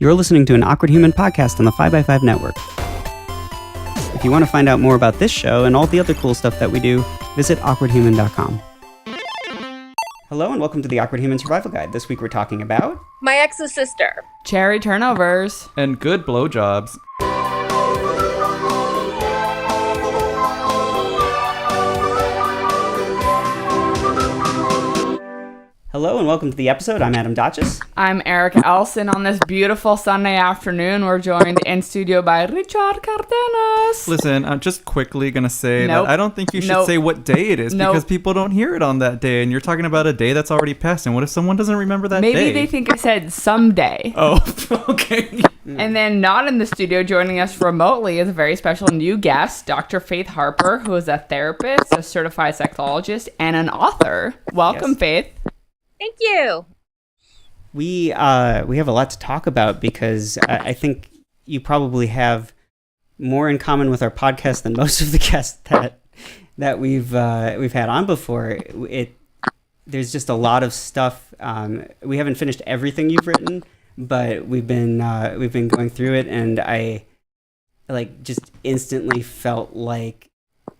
You're listening to an Awkward Human podcast on the 5x5 network. If you want to find out more about this show and all the other cool stuff that we do, visit awkwardhuman.com. Hello and welcome to the Awkward Human Survival Guide. This week we're talking about... my ex's sister. Cherry turnovers. And good blowjobs. Hello and welcome to the episode. I'm Adam Dotches. I'm Erick Erickson. On this beautiful Sunday afternoon, we're joined in studio by Richard Cardenas. Listen, I'm just quickly going to say that I don't think you should say what day it is because people don't hear it on that day. And you're talking about a day that's already passed. And what if someone doesn't remember that day? Maybe they think I said someday. Oh, okay. And then not in the studio, joining us remotely is a very special new guest, Dr. Faith Harper, who is a therapist, a certified sexologist, and an author. Welcome, Faith. Thank you. We have a lot to talk about because I think you probably have more in common with our podcast than most of the guests that we've had on before. There's just a lot of stuff. We haven't finished everything you've written, but we've been going through it, and I just instantly felt like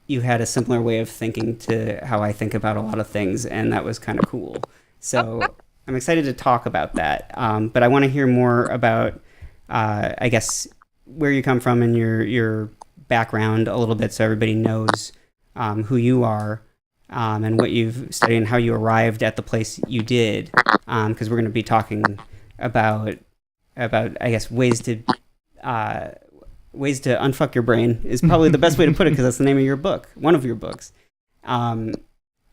you had a similar way of thinking to how I think about a lot of things, and that was kind of cool. So I'm excited to talk about that. But I want to hear more about, I guess, where you come from and your background a little bit so everybody knows who you are and what you've studied and how you arrived at the place you did. Because we're going to be talking about I guess, ways to unfuck your brain is probably the best way to put it because that's the name of your book, one of your books.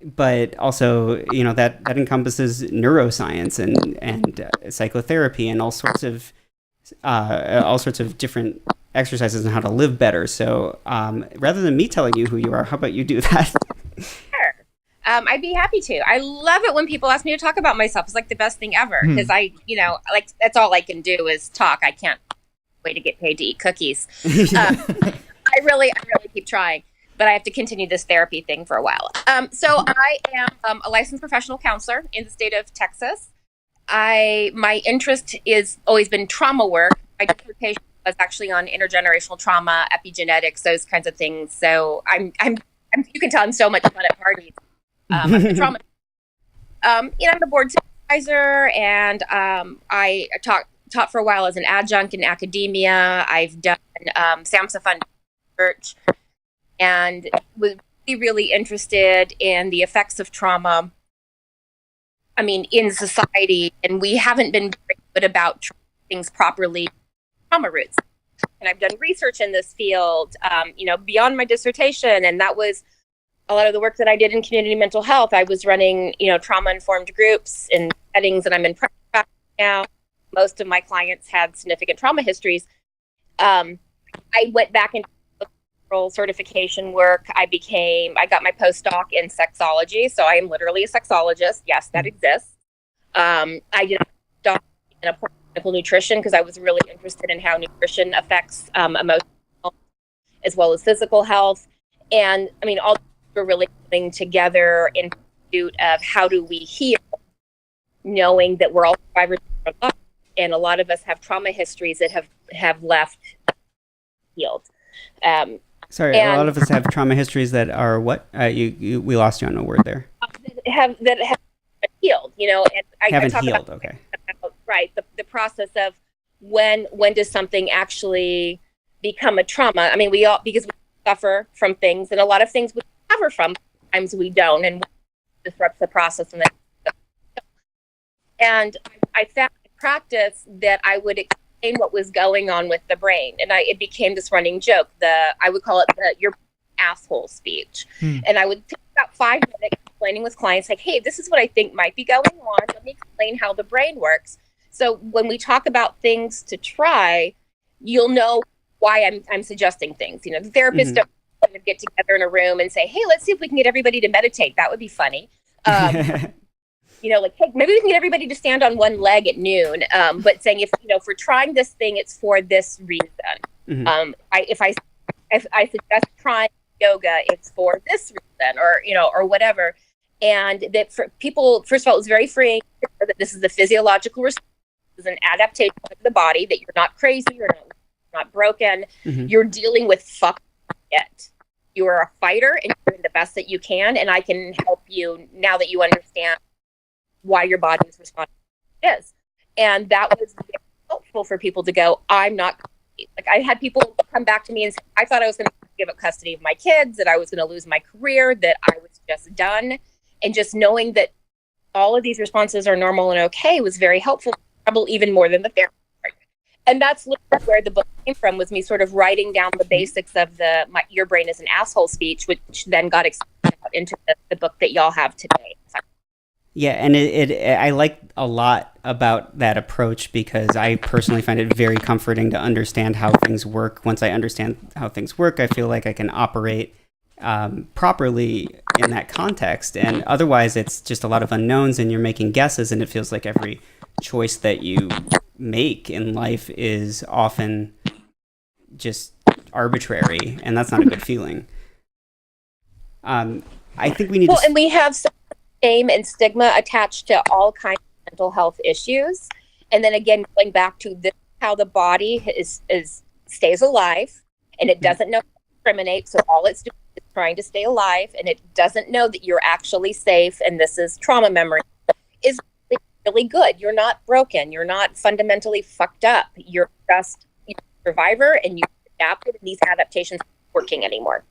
But also, that encompasses neuroscience and psychotherapy and all sorts of different exercises on how to live better. So rather than me telling you who you are, how about you do that? Sure. I'd be happy to. I love it when people ask me to talk about myself. It's like the best thing ever because that's all I can do is talk. I can't wait to get paid to eat cookies. I really keep trying. But I have to continue this therapy thing for a while. So I am a licensed professional counselor in the state of Texas. My interest is always been trauma work. My dissertation was actually on intergenerational trauma, epigenetics, those kinds of things. So I'm you can tell I'm so much fun at parties. I'm a trauma. I'm the board supervisor, and I taught for a while as an adjunct in academia. I've done SAMHSA Fund research. And was really interested in the effects of trauma, in society. And we haven't been very good about treating things properly, trauma roots. And I've done research in this field, beyond my dissertation. And that was a lot of the work that I did in community mental health. I was running, trauma-informed groups in settings, and I'm in practice now. Most of my clients had significant trauma histories. I went back into certification work. I got my postdoc in sexology, so I am literally a sexologist. Yes, that exists. I did a postdoc in clinical nutrition because I was really interested in how nutrition affects emotional as well as physical health. And all we're really coming together in pursuit of how do we heal, knowing that we're all survivors of life, and a lot of us have trauma histories that have left healed. Sorry, a lot of us have trauma histories that are what? We lost you on a word there. That have healed, and I talk healed. About, okay. Right, the process of when does something actually become a trauma? Because we suffer from things, and a lot of things we recover from. Sometimes we don't, and disrupts the process. And I found in practice that I would explain what was going on with the brain, and it became this running joke. I would call it your asshole speech, and I would take about 5 minutes explaining with clients, like, hey, this is what I think might be going on. Let me explain how the brain works. So when we talk about things to try, you'll know why I'm suggesting things. The therapists don't kind of get together in a room and say, hey, let's see if we can get everybody to meditate. That would be funny. Hey, maybe we can get everybody to stand on one leg at noon. But saying if we're trying this thing, it's for this reason. Mm-hmm. If I suggest trying yoga, it's for this reason, or whatever. And that for people, first of all, it was very freeing that this is the physiological response. is an adaptation of the body, that you're not crazy, you're not broken, you're dealing with fuck it. You are a fighter and you're doing the best that you can, and I can help you now that you understand why your body is responding to this. And that was very helpful for people to go, I'm not crazy. Like, I had people come back to me and say, I thought I was going to give up custody of my kids, that I was going to lose my career, that I was just done. And just knowing that all of these responses are normal and okay was very helpful, probably even more than the therapy part. And that's where the book came from, was me sort of writing down the basics of Your Brain is an Asshole speech, which then got expanded out into the book that y'all have today. Yeah, and I like a lot about that approach, because I personally find it very comforting to understand how things work. Once I understand how things work, I feel like I can operate properly in that context. And otherwise, it's just a lot of unknowns, and you're making guesses, and it feels like every choice that you make in life is often just arbitrary, and that's not a good feeling. I think we need and we have some shame and stigma attached to all kinds of mental health issues. And then again, going back to this, how the body stays alive, and it doesn't know how to discriminate. So all it's doing is trying to stay alive, and it doesn't know that you're actually safe. And this is trauma memory, is really good. You're not broken. You're not fundamentally fucked up. You're just a survivor, and you adapted, and these adaptations aren't working anymore.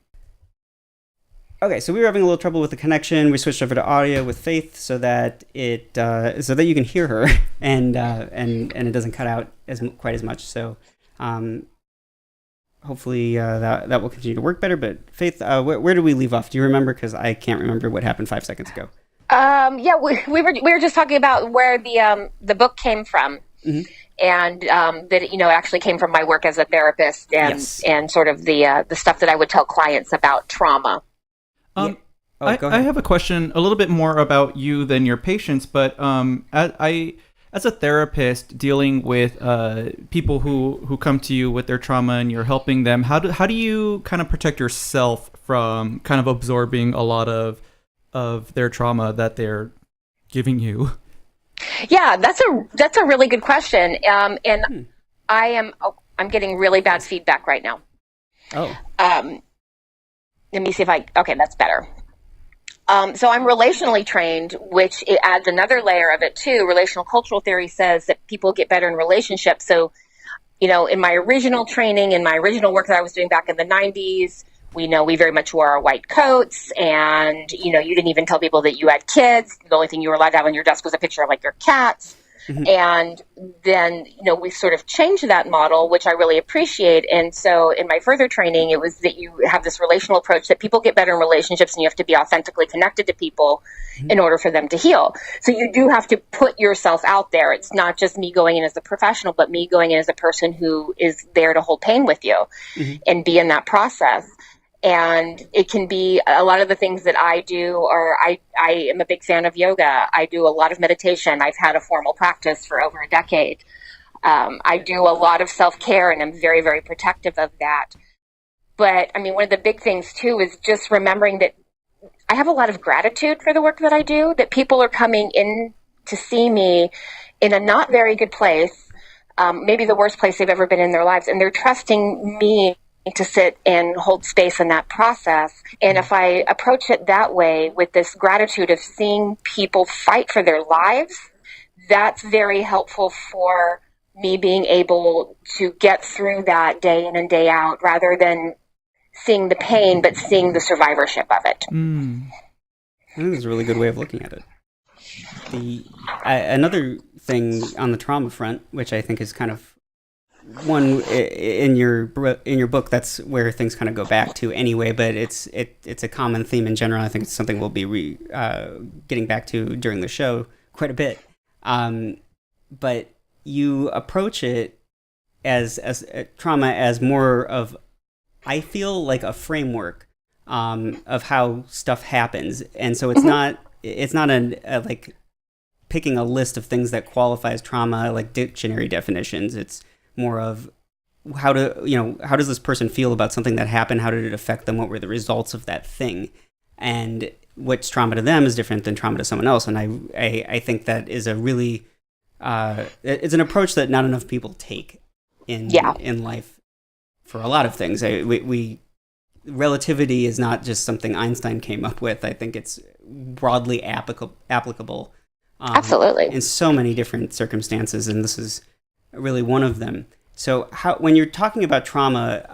Okay, so we were having a little trouble with the connection. We switched over to audio with Faith so that you can hear her and it doesn't cut out quite as much. So hopefully that will continue to work better. But Faith, where did we leave off? Do you remember? Because I can't remember what happened 5 seconds ago. Yeah, we were just talking about where the book came from. Mm-hmm. And that it actually came from my work as a therapist, and sort of the stuff that I would tell clients about trauma. I have a question a little bit more about you than your patients, but as a therapist dealing with people who come to you with their trauma, and you're helping them, how do you kind of protect yourself from kind of absorbing a lot of their trauma that they're giving you? Yeah, that's a really good question. And I'm getting really bad feedback right now. Oh. Let me see okay, that's better. So I'm relationally trained, which it adds another layer of it too. Relational cultural theory says that people get better in relationships. So, in my original training, in my original work that I was doing back in the 90s, we very much wore our white coats, and, you didn't even tell people that you had kids. The only thing you were allowed to have on your desk was a picture of like your cats. Mm-hmm. And then, we sort of changed that model, which I really appreciate. And so in my further training, it was that you have this relational approach that people get better in relationships, and you have to be authentically connected to people in order for them to heal. So you do have to put yourself out there. It's not just me going in as a professional, but me going in as a person who is there to hold pain with you and be in that process. And it can be a lot of the things that I do, or I am a big fan of yoga. I do a lot of meditation. I've had a formal practice for over a decade. I do a lot of self-care, and I'm very, very protective of that. But one of the big things too is just remembering that I have a lot of gratitude for the work that I do, that people are coming in to see me in a not very good place, maybe the worst place they've ever been in their lives. And they're trusting me to sit and hold space in that process. And if I approach it that way, with this gratitude of seeing people fight for their lives, that's very helpful for me being able to get through that day in and day out, rather than seeing the pain, but seeing the survivorship of it. I think that's a really good way of looking at it. Another thing on the trauma front, which I think is kind of one in your book, that's where things kind of go back to anyway, but it's a common theme in general. I think it's something we'll be getting back to during the show quite a bit. But you approach it as trauma as more of, I feel like, a framework of how stuff happens, and so it's not a like picking a list of things that qualify as trauma, like dictionary definitions. It's more of how does this person feel about something that happened? How did it affect them? What were the results of that thing? And what's trauma to them is different than trauma to someone else. And I think that is a really it's an approach that not enough people take in life for a lot of things. Relativity is not just something Einstein came up with. I think it's broadly applicable. Absolutely. In so many different circumstances, and this is really one of them. So when you're talking about trauma,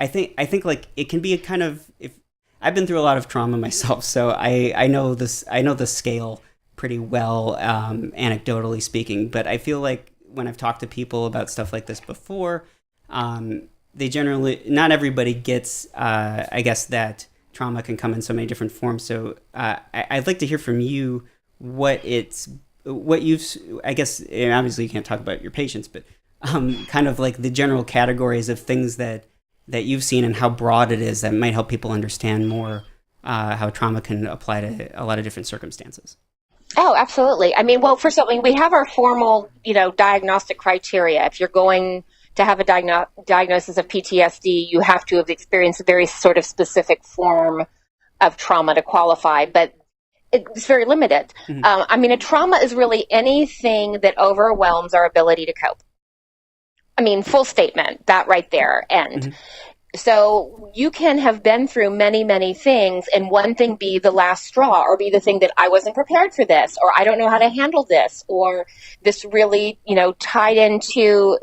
I think like it can be a kind of, if I've been through a lot of trauma myself, so I know the scale pretty well, anecdotally speaking, but I feel like when I've talked to people about stuff like this before, they generally, not everybody gets, I guess, that trauma can come in so many different forms. So I'd like to hear from you what you've, I guess, and obviously you can't talk about your patients, but kind of like the general categories of things that you've seen and how broad it is that might help people understand more how trauma can apply to a lot of different circumstances. Oh, absolutely. I mean, well, first of all, we have our formal, diagnostic criteria. If you're going to have a diagnosis of PTSD, you have to have experienced a very sort of specific form of trauma to qualify, but it's very limited. Mm-hmm. I mean, a trauma is really anything that overwhelms our ability to cope. I mean, full statement, that right there, end. Mm-hmm. So you can have been through many, many things, and one thing be the last straw, or be the thing that I wasn't prepared for this, or I don't know how to handle this, or this really, tied into,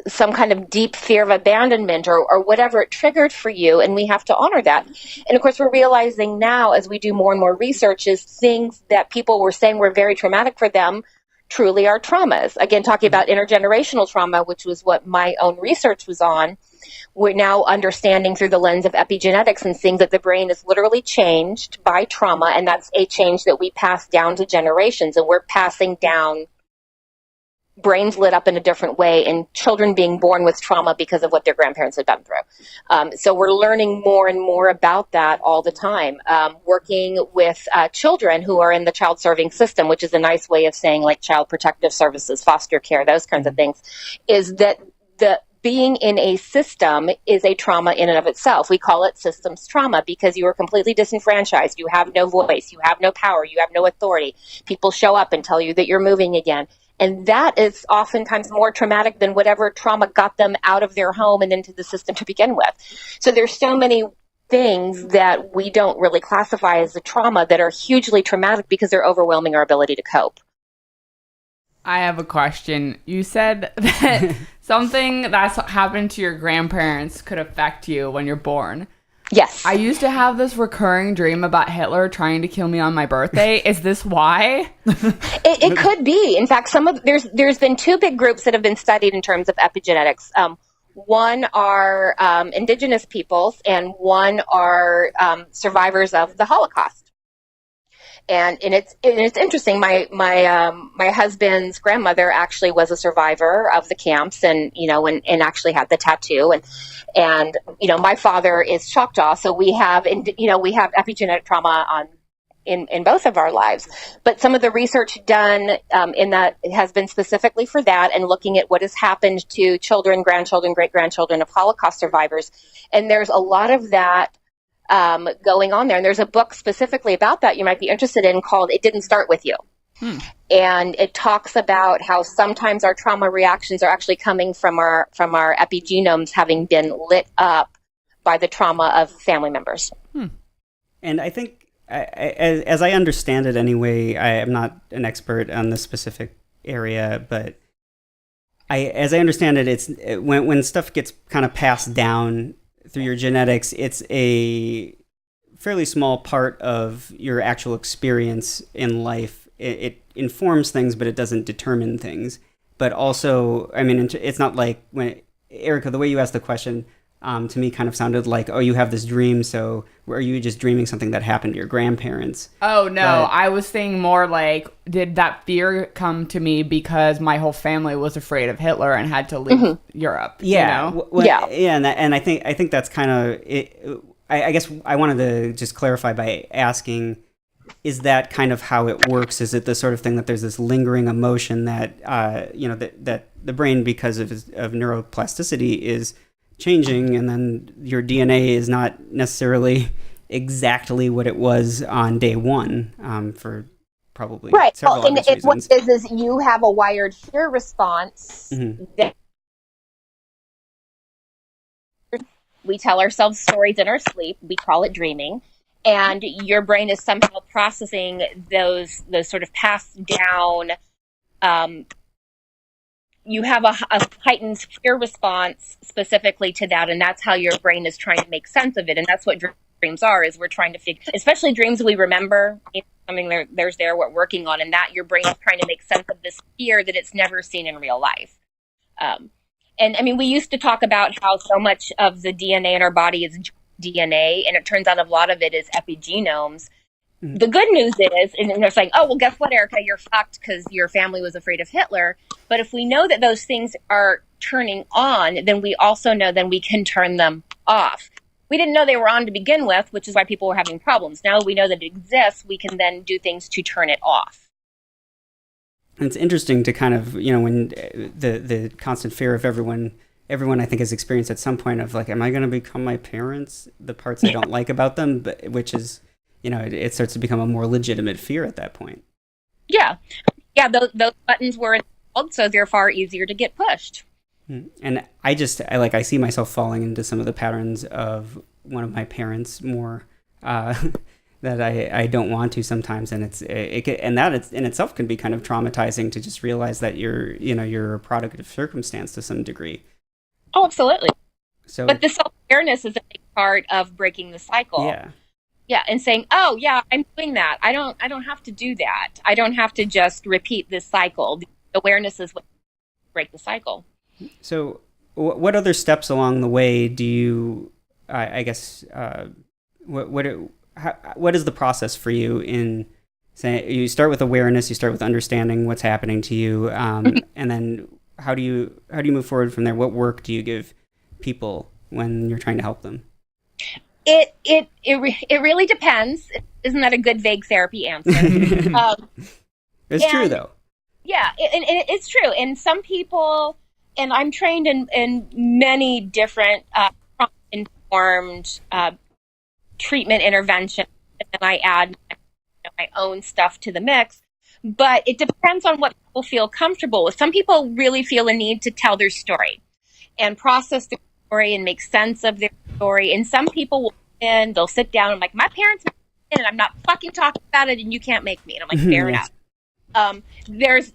some kind of deep fear of abandonment or whatever it triggered for you, and we have to honor that. And of course, we're realizing now as we do more and more research is things that people were saying were very traumatic for them truly are traumas. Again, talking about intergenerational trauma, which was what my own research was on, we're now understanding through the lens of epigenetics and seeing that the brain is literally changed by trauma, and that's a change that we pass down to generations, and we're passing down brains lit up in a different way and children being born with trauma because of what their grandparents have been through. So we're learning more and more about that all the time. Working with children who are in the child serving system, which is a nice way of saying like child protective services, foster care, those kinds of things, is that the being in a system is a trauma in and of itself. We call it systems trauma because you are completely disenfranchised. You have no voice. You have no power. You have no authority. People show up and tell you that you're moving again. And that is oftentimes more traumatic than whatever trauma got them out of their home and into the system to begin with. So there's so many things that we don't really classify as a trauma that are hugely traumatic because they're overwhelming our ability to cope. I have a question. You said that something that's happened to your grandparents could affect you when you're born. Yes. I used to have this recurring dream about Hitler trying to kill me on my birthday. Is this why? It could be. In fact, there's been two big groups that have been studied in terms of epigenetics. One are indigenous peoples, and one are survivors of the Holocaust. And it's interesting. My husband's grandmother actually was a survivor of the camps, and actually had the tattoo. And my father is Choctaw, so we have epigenetic trauma in both of our lives. But some of the research done in that has been specifically for that, and looking at what has happened to children, grandchildren, great grandchildren of Holocaust survivors. And there's a lot of that going on there. And there's a book specifically about that you might be interested in called It Didn't Start With You. And it talks about how sometimes our trauma reactions are actually coming from our epigenomes having been lit up by the trauma of family members. And I think, as I understand it anyway, I am not an expert on this specific area, but as I understand it, it's when stuff gets kind of passed down through your genetics, it's a fairly small part of your actual experience in life. It informs things, but it doesn't determine things. But also, I mean, it's not like when Erica, the way you asked the question, to me kind of sounded like, oh, you have this dream, so are you just dreaming something that happened to your grandparents? Oh, no. I was thinking more like, did that fear come to me because my whole family was afraid of Hitler and had to leave Europe? Yeah. Yeah. And I think that's kind of it. I guess I wanted to just clarify by asking, is that kind of how it works? Is it the sort of thing that there's this lingering emotion that, that the brain, because of neuroplasticity, is changing, and then your DNA is not necessarily exactly what it was on day one, for probably right. several Well, and obvious what reasons. it is you have a wired fear response that we tell ourselves stories in our sleep. We call it dreaming. And your brain is somehow processing those sort of passed down. You have a heightened fear response specifically to that, and that's how your brain is trying to make sense of it. And that's what dreams are, is we're trying to figure, especially dreams we remember, something there's we're working on, and that your brain is trying to make sense of this fear that it's never seen in real life. And I mean, we used to talk about how so much of the DNA in our body is DNA, and it turns out a lot of it is epigenomes. The good news is, and they're saying, oh, well, guess what, Erica, you're fucked because your family was afraid of Hitler. But if we know that those things are turning on, then we also know then we can turn them off. We didn't know they were on to begin with, which is why people were having problems. Now we know that it exists, we can then do things to turn it off. It's interesting to kind of, when the constant fear of everyone I think has experienced at some point of like, am I going to become my parents? The parts I don't like about them, but which is, it starts to become a more legitimate fear at that point. Yeah. Those buttons were installed, so they're far easier to get pushed. And I see myself falling into some of the patterns of one of my parents more that I don't want to sometimes, and that in itself can be kind of traumatizing to just realize that you're a product of circumstance to some degree. Oh, absolutely. But the self-awareness is a big part of breaking the cycle. Yeah, and saying, oh, yeah, I'm doing that. I don't have to do that. I don't have to just repeat this cycle. The awareness is what break the cycle. So what other steps along the way do you, what is the process for you in saying, you start with awareness, you start with understanding what's happening to you, and then how do you move forward from there? What work do you give people when you're trying to help them? It really depends. Isn't that a good vague therapy answer? It's true though. Yeah, and it's true. And some people, and I'm trained in many different informed treatment interventions, and then I add my own stuff to the mix. But it depends on what people feel comfortable with. Some people really feel a need to tell their story and process their story and make sense of their story. And some people will they'll sit down and like, my parents made me, and I'm not fucking talking about it, and you can't make me. And I'm like, fair enough. There's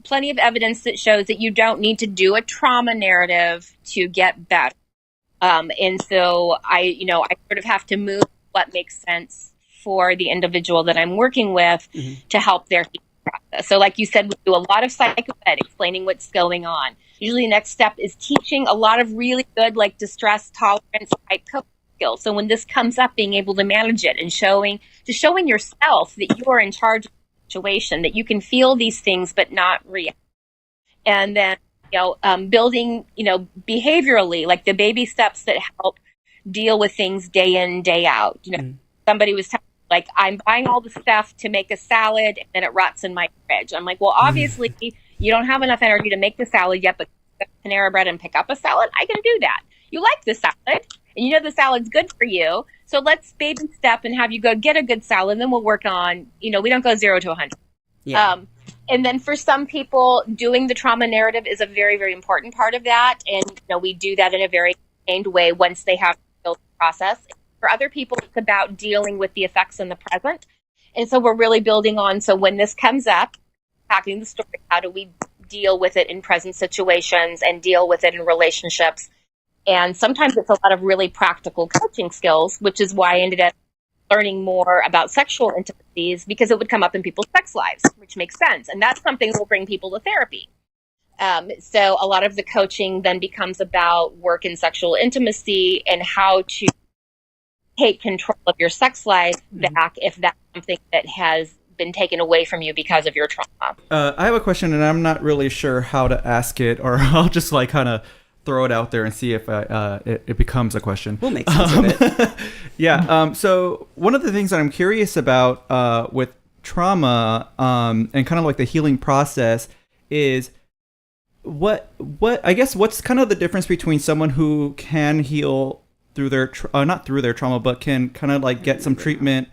plenty of evidence that shows that you don't need to do a trauma narrative to get better. And so I sort of have to move what makes sense for the individual that I'm working with to help their healing process. So like you said, we do a lot of psychoed, explaining what's going on. Usually the next step is teaching a lot of really good, like distress tolerance type coping skills. So when this comes up, being able to manage it and showing yourself that you are in charge of the situation, that you can feel these things but not react. And then building, behaviorally, like the baby steps that help deal with things day in, day out. Somebody was telling me, like, I'm buying all the stuff to make a salad and then it rots in my fridge. I'm like, well, obviously you don't have enough energy to make the salad yet, but Panera Bread and pick up a salad, I can do that. You like the salad and the salad's good for you. So let's baby step and have you go get a good salad. And then we'll work on, we don't go 0 to 100. Yeah. And then for some people, doing the trauma narrative is a very, very important part of that. And, we do that in a very contained way once they have built the process. For other people, it's about dealing with the effects in the present. And so we're really building on, so when this comes up, packing the story, how do we deal with it in present situations and deal with it in relationships? And sometimes it's a lot of really practical coaching skills, which is why I ended up learning more about sexual intimacies, because it would come up in people's sex lives, which makes sense. And that's something that will bring people to therapy. So a lot of the coaching then becomes about work in sexual intimacy and how to take control of your sex life back if that's something that has been taken away from you because of your trauma. I have a question, and I'm not really sure how to ask it, or I'll just like kind of throw it out there and see if it becomes a question. We'll make sense of it. Yeah. So one of the things that I'm curious about with trauma and kind of like the healing process is what I guess what's kind of the difference between someone who can heal through their not through their trauma, but can kind of like get some treatment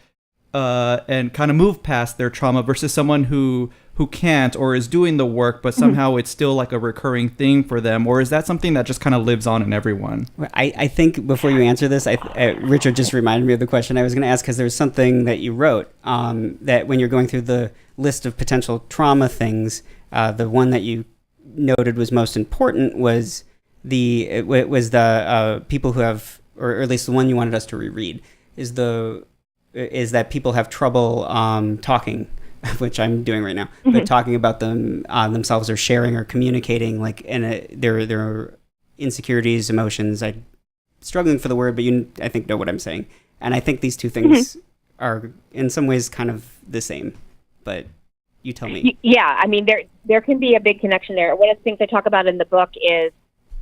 and kind of move past their trauma versus someone who can't or is doing the work, but somehow it's still like a recurring thing for them? Or is that something that just kind of lives on in everyone? I think before you answer this, Richard just reminded me of the question I was going to ask, because there was something that you wrote that when you're going through the list of potential trauma things, the one that you noted was most important was the people who have, or at least the one you wanted us to reread, is that people have trouble talking, which I'm doing right now, but talking about them themselves, or sharing or communicating, like, and their insecurities, emotions. I'm struggling for the word, but I think know what I'm saying. And I think these two things are in some ways kind of the same, but you tell me. Yeah, I mean, there can be a big connection there. One of the things I talk about in the book is,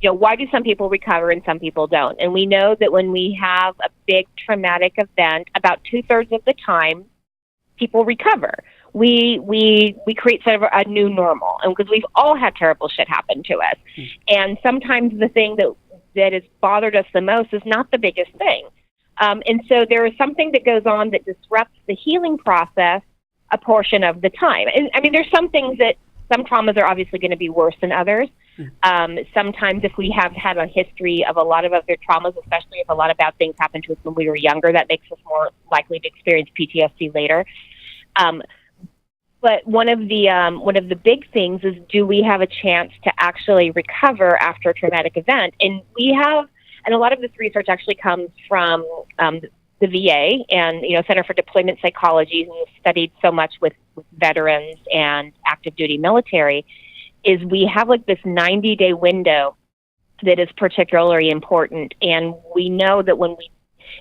why do some people recover and some people don't? And we know that when we have a big traumatic event, about 2/3 of the time, people recover. We create sort of a new normal, and because we've all had terrible shit happen to us. And sometimes the thing that has bothered us the most is not the biggest thing. And so there is something that goes on that disrupts the healing process a portion of the time. And I mean, there's some things that, some traumas are obviously going to be worse than others. Sometimes if we have had a history of a lot of other traumas, especially if a lot of bad things happened to us when we were younger, that makes us more likely to experience PTSD later. But one of the big things is, do we have a chance to actually recover after a traumatic event? And we have, and a lot of this research actually comes from the VA and Center for Deployment Psychology, who studied so much with veterans and active duty military, is we have like this 90-day window that is particularly important. And we know that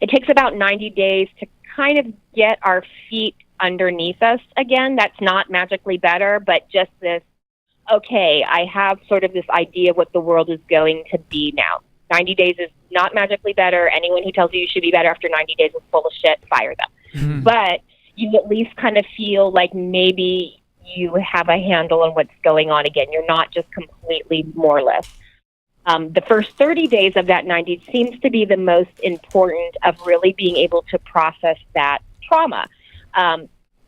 it takes about 90 days to kind of get our feet underneath us again. That's not magically better, but just this, okay, I have sort of this idea of what the world is going to be now. 90 days is not magically better. Anyone who tells you should be better after 90 days is full of shit. Fire them. But you at least kind of feel like maybe you have a handle on what's going on again. You're not just completely moreless. The first 30 days of that 90 seems to be the most important of really being able to process that trauma.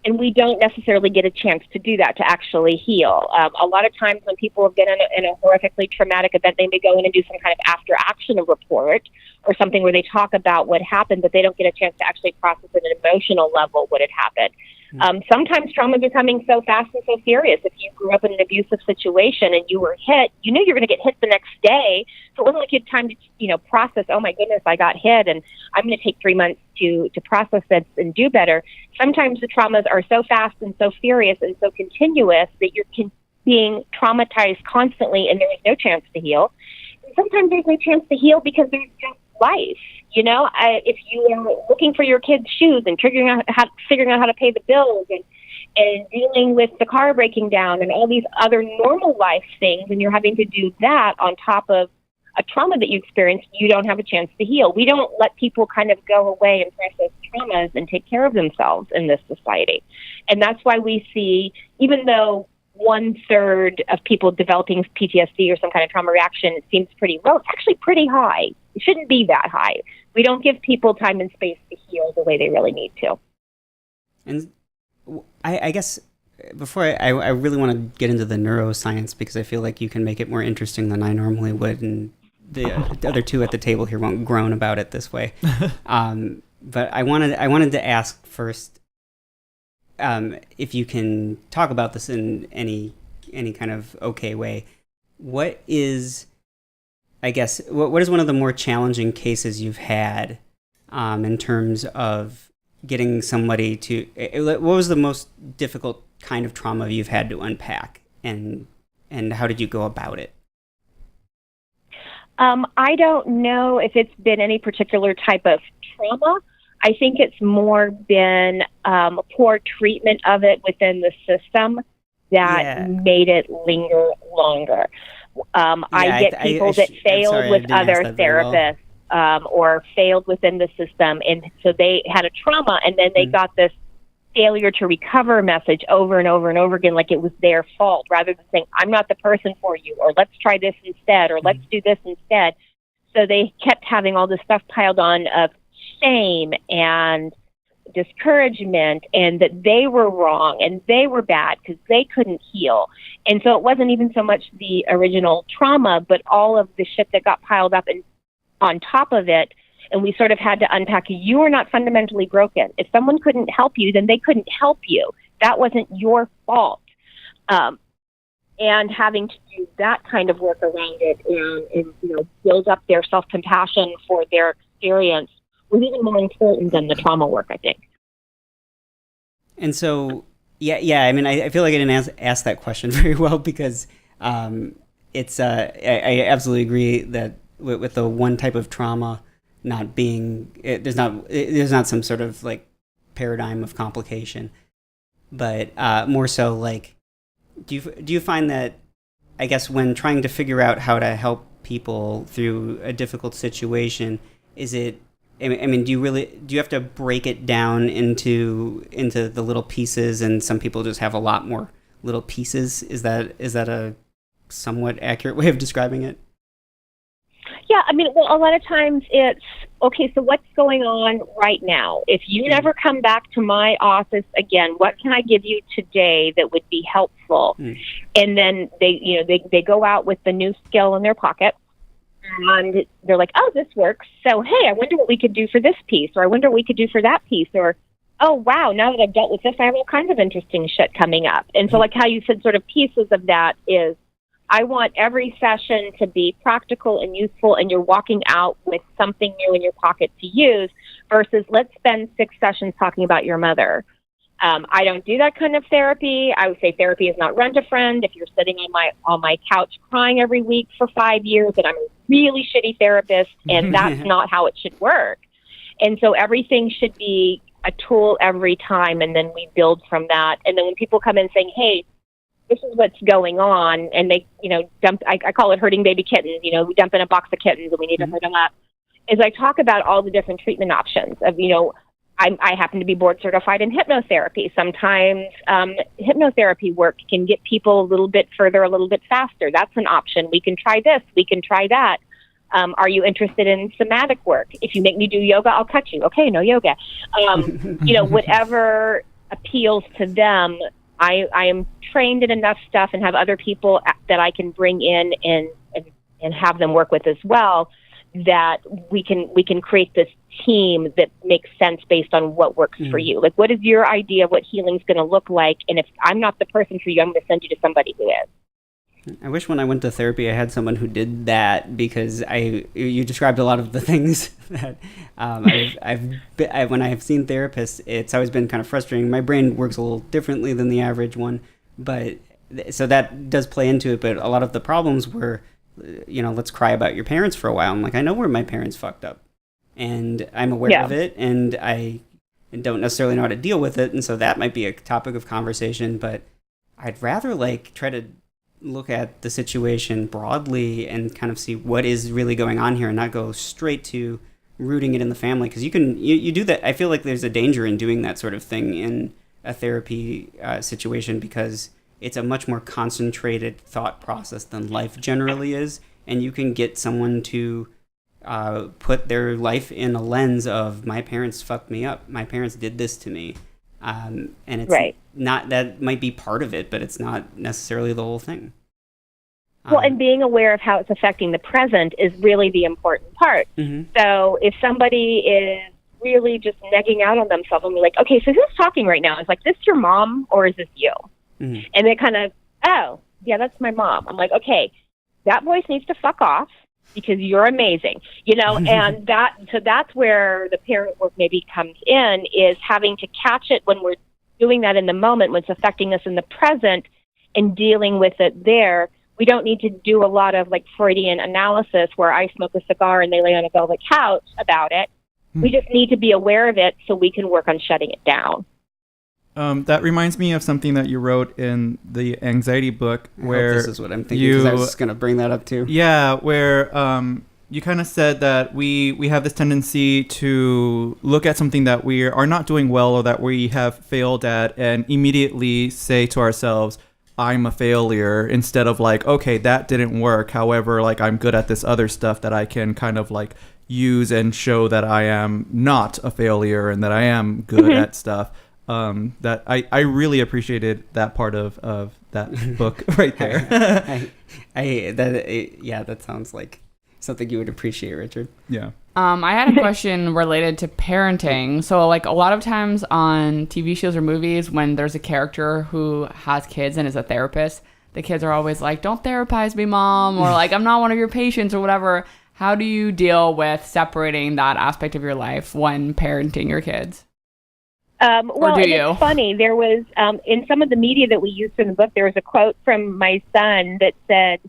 And we don't necessarily get a chance to do that, to actually heal. A lot of times when people have been in a horrifically traumatic event, they may go in and do some kind of after-action report or something where they talk about what happened, but they don't get a chance to actually process at an emotional level what had happened. Sometimes traumas are coming so fast and so serious. If you grew up in an abusive situation and you were hit, you knew you were going to get hit the next day. So it wasn't like you had time to, process, oh my goodness, I got hit and I'm going to take 3 months to process this and do better. Sometimes the traumas are so fast and so furious and so continuous that you're being traumatized constantly and there is no chance to heal. And sometimes there's no chance to heal because there's just life. If you are looking for your kids' shoes and figuring out how to pay the bills and dealing with the car breaking down and all these other normal life things, and you're having to do that on top of a trauma that you experienced, you don't have a chance to heal. We don't let people kind of go away and process traumas and take care of themselves in this society. And that's why we see, even though 1/3 of people developing PTSD or some kind of trauma reaction, it seems pretty low, it's actually pretty high. It shouldn't be that high. We don't give people time and space to heal the way they really need to. And I guess before I really want to get into the neuroscience, because I feel like you can make it more interesting than I normally would, and the other two at the table here won't groan about it this way. But I wanted to ask first, if you can talk about this in any kind of okay way. What is one of the more challenging cases you've had in terms of getting somebody to, what was the most difficult kind of trauma you've had to unpack, and how did you go about it? I don't know if it's been any particular type of trauma. I think it's more been poor treatment of it within the system that made it linger longer. I get people that failed with other therapists or failed within the system, and so they had a trauma, and then they got this failure to recover message over and over and over again, like it was their fault, rather than saying, I'm not the person for you, or let's try this instead, or let's do this instead. So they kept having all this stuff piled on of shame and discouragement and that they were wrong and they were bad because they couldn't heal. And so it wasn't even so much the original trauma, but all of the shit that got piled up and on top of it. And we sort of had to unpack, you are not fundamentally broken. If someone couldn't help you, then they couldn't help you. That wasn't your fault. And having to do that kind of work around it and build up their self-compassion for their experience was even more important than the trauma work, I think. And so, yeah. I mean, I feel like I didn't ask that question very well because it's. I absolutely agree that with the one type of trauma not being, there's not some sort of like paradigm of complication, but more so like, do you find that, I guess, when trying to figure out how to help people through a difficult situation, is it? I mean, do you have to break it down into the little pieces, and some people just have a lot more little pieces? Is that a somewhat accurate way of describing it? Yeah, I mean, well, a lot of times it's, okay, so what's going on right now? If you never come back to my office again, what can I give you today that would be helpful? And then they go out with the new skill in their pocket. And they're like, oh, this works. So, hey, I wonder what we could do for this piece, or I wonder what we could do for that piece, or, oh, wow, now that I've dealt with this, I have all kinds of interesting shit coming up. And so like how you said, sort of pieces of that is, I want every session to be practical and useful, and you're walking out with something new in your pocket to use, versus let's spend 6 sessions talking about your mother. I don't do that kind of therapy. I would say therapy is not rent a friend. If you're sitting on my couch crying every week for 5 years, then I'm a really shitty therapist, and that's not how it should work. And so everything should be a tool every time, and then we build from that. And then when people come in saying, hey, this is what's going on, and they, dump, I call it herding baby kittens. We dump in a box of kittens and we need to herd them up. As I talk about all the different treatment options of, I happen to be board certified in hypnotherapy. Sometimes hypnotherapy work can get people a little bit further, a little bit faster. That's an option. We can try this. We can try that. Are you interested in somatic work? If you make me do yoga, I'll cut you. Okay, no yoga. Whatever appeals to them. I am trained in enough stuff and have other people that I can bring in and have them work with as well, that we can create this team that makes sense based on what works for you. Like, what is your idea of what healing's going to look like? And if I'm not the person for you, I'm going to send you to somebody who is. I wish when I went to therapy, I had someone who did that, because you described a lot of the things that when I have seen therapists, it's always been kind of frustrating. My brain works a little differently than the average one, but so that does play into it. But a lot of the problems were, let's cry about your parents for a while. I'm like, I know where my parents fucked up, and I'm aware of it, and I don't necessarily know how to deal with it, and so that might be a topic of conversation. But I'd rather try to look at the situation broadly and kind of see what is really going on here, and not go straight to rooting it in the family, because you do that. I feel like there's a danger in doing that sort of thing in a therapy situation, because it's a much more concentrated thought process than life generally is, and you can get someone to put their life in a lens of, my parents fucked me up, my parents did this to me, and it's not, that might be part of it, but it's not necessarily the whole thing. Well, and being aware of how it's affecting the present is really the important part. So if somebody is really just negging out on themselves, and we're like, okay, so who's talking right now? It's like, this your mom or is this you? And they kind of, oh, yeah, that's my mom. I'm like, okay, that voice needs to fuck off, because you're amazing, and that's where the parent work maybe comes in, is having to catch it when we're doing that in the moment, when it's affecting us in the present, and dealing with it there. We don't need to do a lot of Freudian analysis where I smoke a cigar and they lay on a velvet couch about it. We just need to be aware of it so we can work on shutting it down. That reminds me of something that you wrote in the anxiety book, where this is what I'm thinking, because I was going to bring that up too. Yeah, where you kind of said that we have this tendency to look at something that we are not doing well, or that we have failed at, and immediately say to ourselves, I'm a failure, instead of okay, that didn't work. However, I'm good at this other stuff that I can kind of use and show that I am not a failure and that I am good at stuff. That I really appreciated that part of that book right there. That sounds like something you would appreciate, Richard. Yeah. I had a question related to parenting. So, like, a lot of times on TV shows or movies, when there's a character who has kids and is a therapist, the kids are always like, "Don't therapize me, mom," or like, "I'm not one of your patients," or whatever. How do you deal with separating that aspect of your life when parenting your kids? Well, it's funny. There was, in some of the media that we used in the book, there was a quote from my son that said,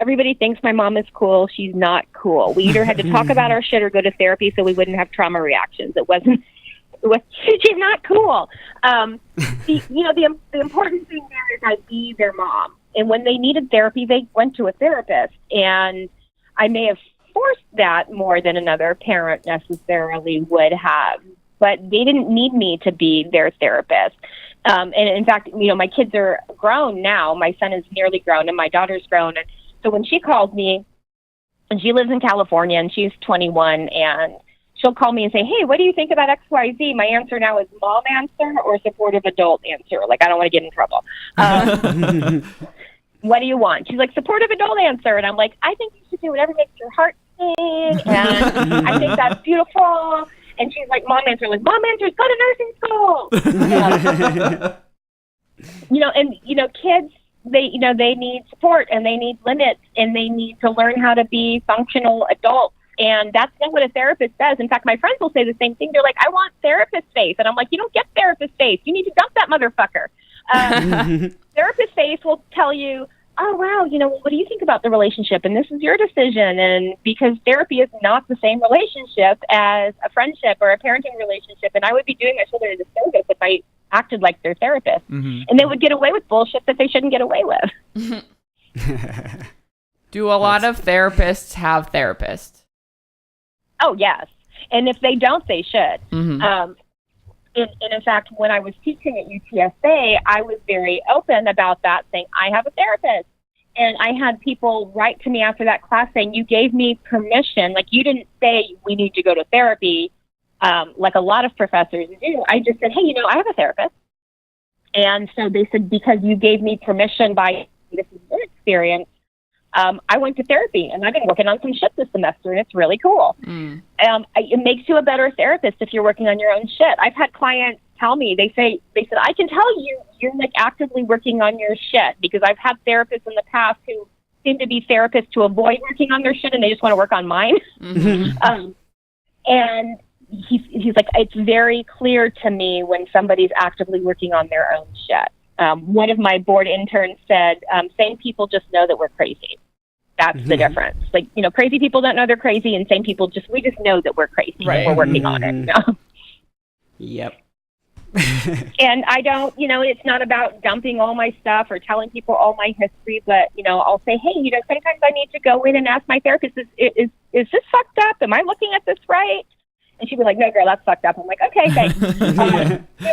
"Everybody thinks my mom is cool. She's not cool. We either had to talk about our shit or go to therapy so we wouldn't have trauma reactions." She's not cool. The important thing there is I'd be their mom. And when they needed therapy, they went to a therapist. And I may have forced that more than another parent necessarily would have. But they didn't need me to be their therapist. And in fact, my kids are grown now. My son is nearly grown and my daughter's grown. And so when she calls me, and she lives in California and she's 21, and she'll call me and say, "Hey, what do you think about XYZ?" My answer now is mom answer or supportive adult answer. Like, I don't want to get in trouble. What do you want? She's like, supportive adult answer. And I'm like, I think you should do whatever makes your heart sing. And I think that's beautiful. And she's like, mom answer. Like, mom answers, go to nursing school. Kids, they need support and they need limits and they need to learn how to be functional adults. And that's not what a therapist does. In fact, my friends will say the same thing. They're like, "I want therapist face." And I'm like, "You don't get therapist face. You need to dump that motherfucker." Therapist face will tell you, "Oh, wow, what do you think about the relationship? And this is your decision." And because therapy is not the same relationship as a friendship or a parenting relationship. And I would be doing my children a disservice if I acted like their therapist. And they would get away with bullshit that they shouldn't get away with. Do a lot of therapists have therapists? Oh, yes. And if they don't, they should. And in fact, when I was teaching at UTSA, I was very open about that, saying, I have a therapist. And I had people write to me after that class saying, "You gave me permission." Like, you didn't say we need to go to therapy like a lot of professors do. I just said, "Hey, I have a therapist." And so they said, "Because you gave me permission by this is your experience, I went to therapy and I've been working on some shit this semester and it's really cool." It makes you a better therapist if you're working on your own shit. I've had clients tell me, they said, "I can tell you're like actively working on your shit," because I've had therapists in the past who seem to be therapists to avoid working on their shit and they just want to work on mine. And he's like, "It's very clear to me when somebody's actively working on their own shit." One of my board interns said, "Sane people just know that we're crazy." That's the difference. Like, crazy people don't know they're crazy, and sane people we just know that we're crazy. Right. We're working on it. Yep. And I don't, it's not about dumping all my stuff or telling people all my history, but, I'll say, "Hey, sometimes I need to go in and ask my therapist, is this fucked up? Am I looking at this right?" And she'd be like, "No, girl, that's fucked up." I'm like, "Okay, thanks."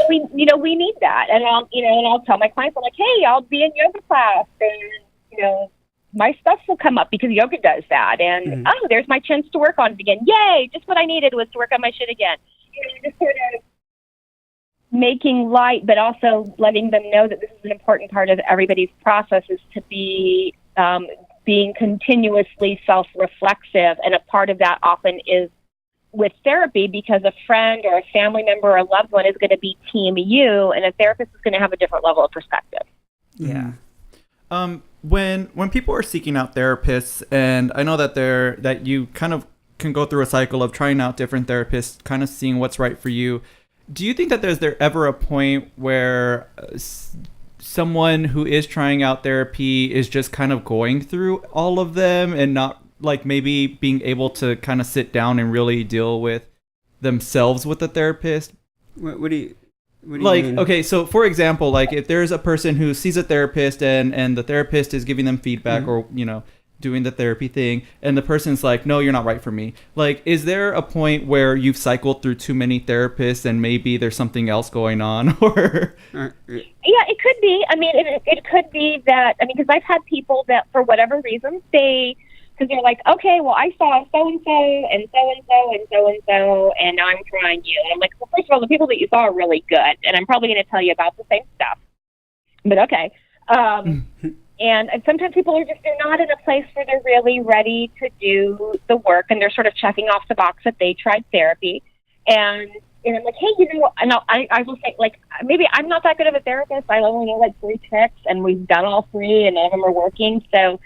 We need that. And I'll tell my clients, I'm like, "Hey, I'll be in yoga class and, my stuff will come up because yoga does that. And, oh, there's my chance to work on it again. Yay. Just what I needed was to work on my shit again." Just sort of making light, but also letting them know that this is an important part of everybody's process, is to be being continuously self-reflexive. And a part of that often is with therapy, because a friend or a family member or a loved one is going to be team you, and a therapist is going to have a different level of perspective. Yeah. When people are seeking out therapists, and I know that you kind of can go through a cycle of trying out different therapists, kind of seeing what's right for you. Do you think that there's ever a point where someone who is trying out therapy is just kind of going through all of them and not like maybe being able to kind of sit down and really deal with themselves with the therapist? What do you like mean? Okay, so for example, like if there's a person who sees a therapist and the therapist is giving them feedback or doing the therapy thing, and the person's like, "No, you're not right for me." Like, is there a point where you've cycled through too many therapists and maybe there's something else going on? Or yeah, it could be. I mean, it could be that, because I've had people that for whatever reason, they because they're like, okay, well, I saw so-and-so and so-and-so and so-and-so, and now I'm trying you. And I'm like, well, first of all, the people that you saw are really good, and I'm probably going to tell you about the same stuff. But okay. And sometimes people are they're not in a place where they're really ready to do the work, and they're sort of checking off the box that they tried therapy. And I'm like, hey, and I will say, like, maybe I'm not that good of a therapist. I only know like 3 tricks, and we've done all 3, and none of them are working. So,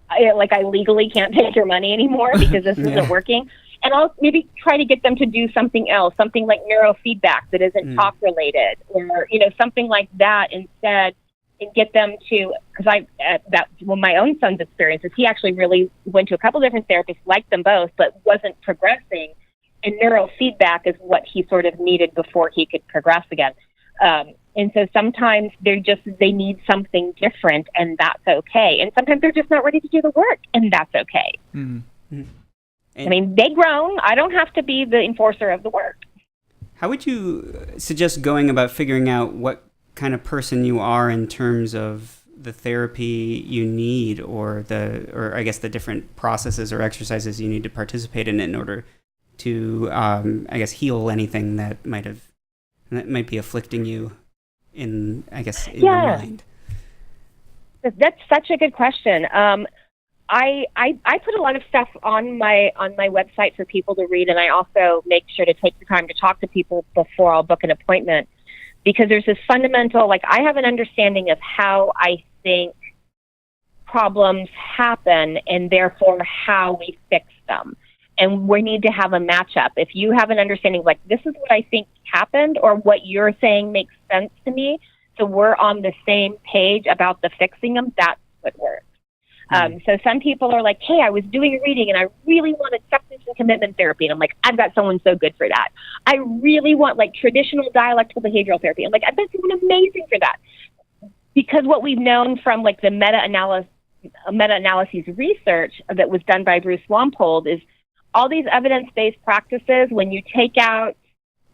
I legally can't take your money anymore because this isn't working. And I'll maybe try to get them to do something else, something like neurofeedback that isn't talk related, or something like that instead, and get them to, because my own son's experience is he actually really went to a couple different therapists, liked them both, but wasn't progressing. And neurofeedback is what he sort of needed before he could progress again. And so sometimes they need something different, and that's okay. And sometimes they're just not ready to do the work, and that's okay. Mm-hmm. I mean, they've grown. I don't have to be the enforcer of the work. How would you suggest going about figuring out what kind of person you are in terms of the therapy you need, or I guess the different processes or exercises you need to participate in order to, I guess, heal anything that might be afflicting you in your mind? That's such a good question. I put a lot of stuff on my website for people to read, and I also make sure to take the time to talk to people before I'll book an appointment, because there's this fundamental, I have an understanding of how I think problems happen and therefore how we fix them. And we need to have a matchup. If you have an understanding this is what I think happened, or what you're saying makes sense to me, so we're on the same page about the fixing them, that's what works. So some people are like, hey, I was doing a reading and I really want acceptance and commitment therapy. And I'm like, I've got someone so good for that. I really want traditional dialectical behavioral therapy. I'm like, I've got someone amazing for that. Because what we've known from the meta-analyses research that was done by Bruce Wampold is all these evidence-based practices, when you take out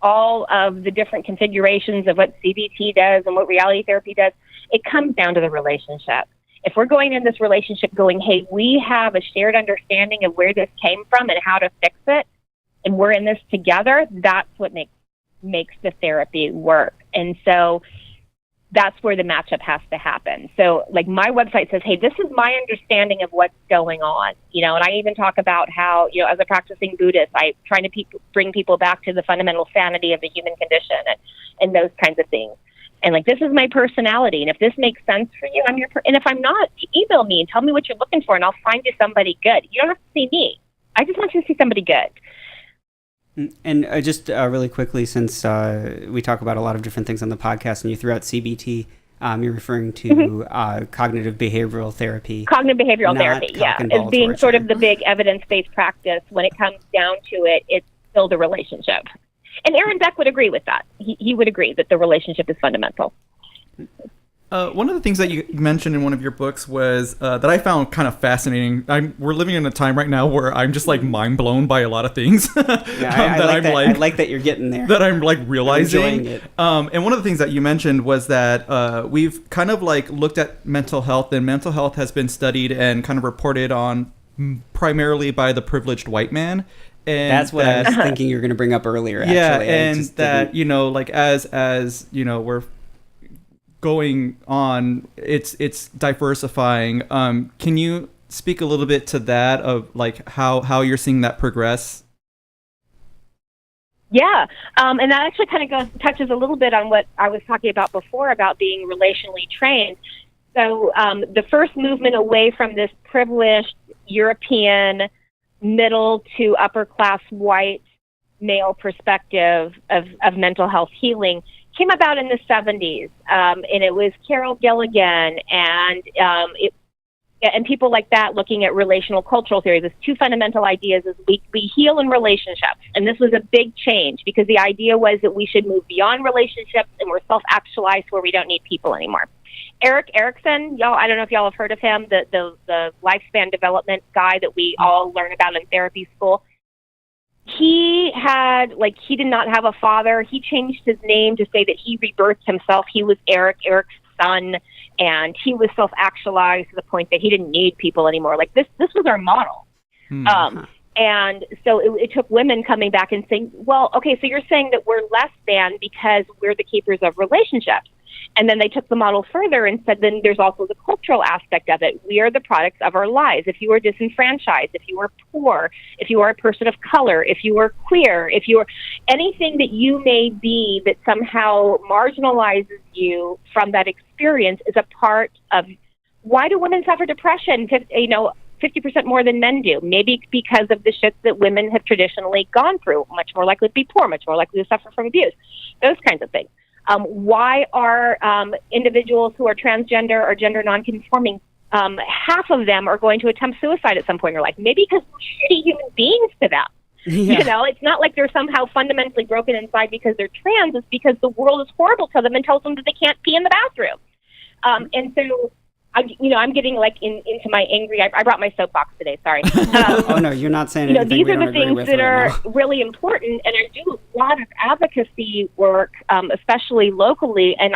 all of the different configurations of what CBT does and what reality therapy does, it comes down to the relationship. If we're going in this relationship going, hey, we have a shared understanding of where this came from and how to fix it, and we're in this together, that's what makes the therapy work. And so that's where the matchup has to happen. So my website says, hey, this is my understanding of what's going on, and I even talk about how, as a practicing Buddhist, I'm trying to bring people back to the fundamental sanity of the human condition and those kinds of things. And this is my personality. And if this makes sense for you, I'm and if I'm not, email me and tell me what you're looking for, and I'll find you somebody good. You don't have to see me. I just want you to see somebody good. And just really quickly, since we talk about a lot of different things on the podcast, and you threw out CBT, you're referring to cognitive behavioral therapy. Cognitive behavioral therapy, as being torture. Sort of the big evidence-based practice. When it comes down to it, it's still the relationship. And Aaron Beck would agree with that. He would agree that the relationship is fundamental. One of the things that you mentioned in one of your books was that I found kind of fascinating. We're living in a time right now where I'm just mind blown by a lot of things. I like that you're getting there. That I'm realizing. I'm enjoying it. And one of the things that you mentioned was that we've kind of looked at mental health, and mental health has been studied and kind of reported on primarily by the privileged white man. And that's what I was thinking you were going to bring up earlier. Yeah, actually. And that as we're going on, it's diversifying. Can you speak a little bit to that of how you're seeing that progress? Yeah, and that actually kind of touches a little bit on what I was talking about before about being relationally trained. So the first movement away from this privileged European middle to upper class white male perspective of mental health healing came about in the 70s, and it was Carol Gilligan and people like that looking at relational cultural theory. There's 2 fundamental ideas: is we heal in relationships, and this was a big change because the idea was that we should move beyond relationships and we're self-actualized where we don't need people anymore. Erick Erickson, I don't know if y'all have heard of him, the lifespan development guy that we all learn about in therapy school. He did not have a father. He changed his name to say that he rebirthed himself. He was Erick son, and he was self-actualized to the point that he didn't need people anymore. Like this was our model. And so it took women coming back and saying, well, okay, so you're saying that we're less than because we're the keepers of relationships. And then they took the model further and said, then there's also the cultural aspect of it. We are the products of our lives. If you are disenfranchised, if you are poor, if you are a person of color, if you are queer, if you are anything that you may be that somehow marginalizes you from that experience is a part of why do women suffer depression? 50% more than men do. Maybe because of the shit that women have traditionally gone through. Much more likely to be poor, much more likely to suffer from abuse. Those kinds of things. Why are individuals who are transgender or gender nonconforming, half of them are going to attempt suicide at some point in their life? Maybe because we're shitty human beings to them. Yeah. You know, it's not like they're somehow fundamentally broken inside because they're trans. It's because the world is horrible to them and tells them that they can't pee in the bathroom. And so, I'm getting like into my angry. I brought my soapbox today. Sorry. Oh no, you're not saying anything. These are the things that are really important, and I do a lot of advocacy work, especially locally, and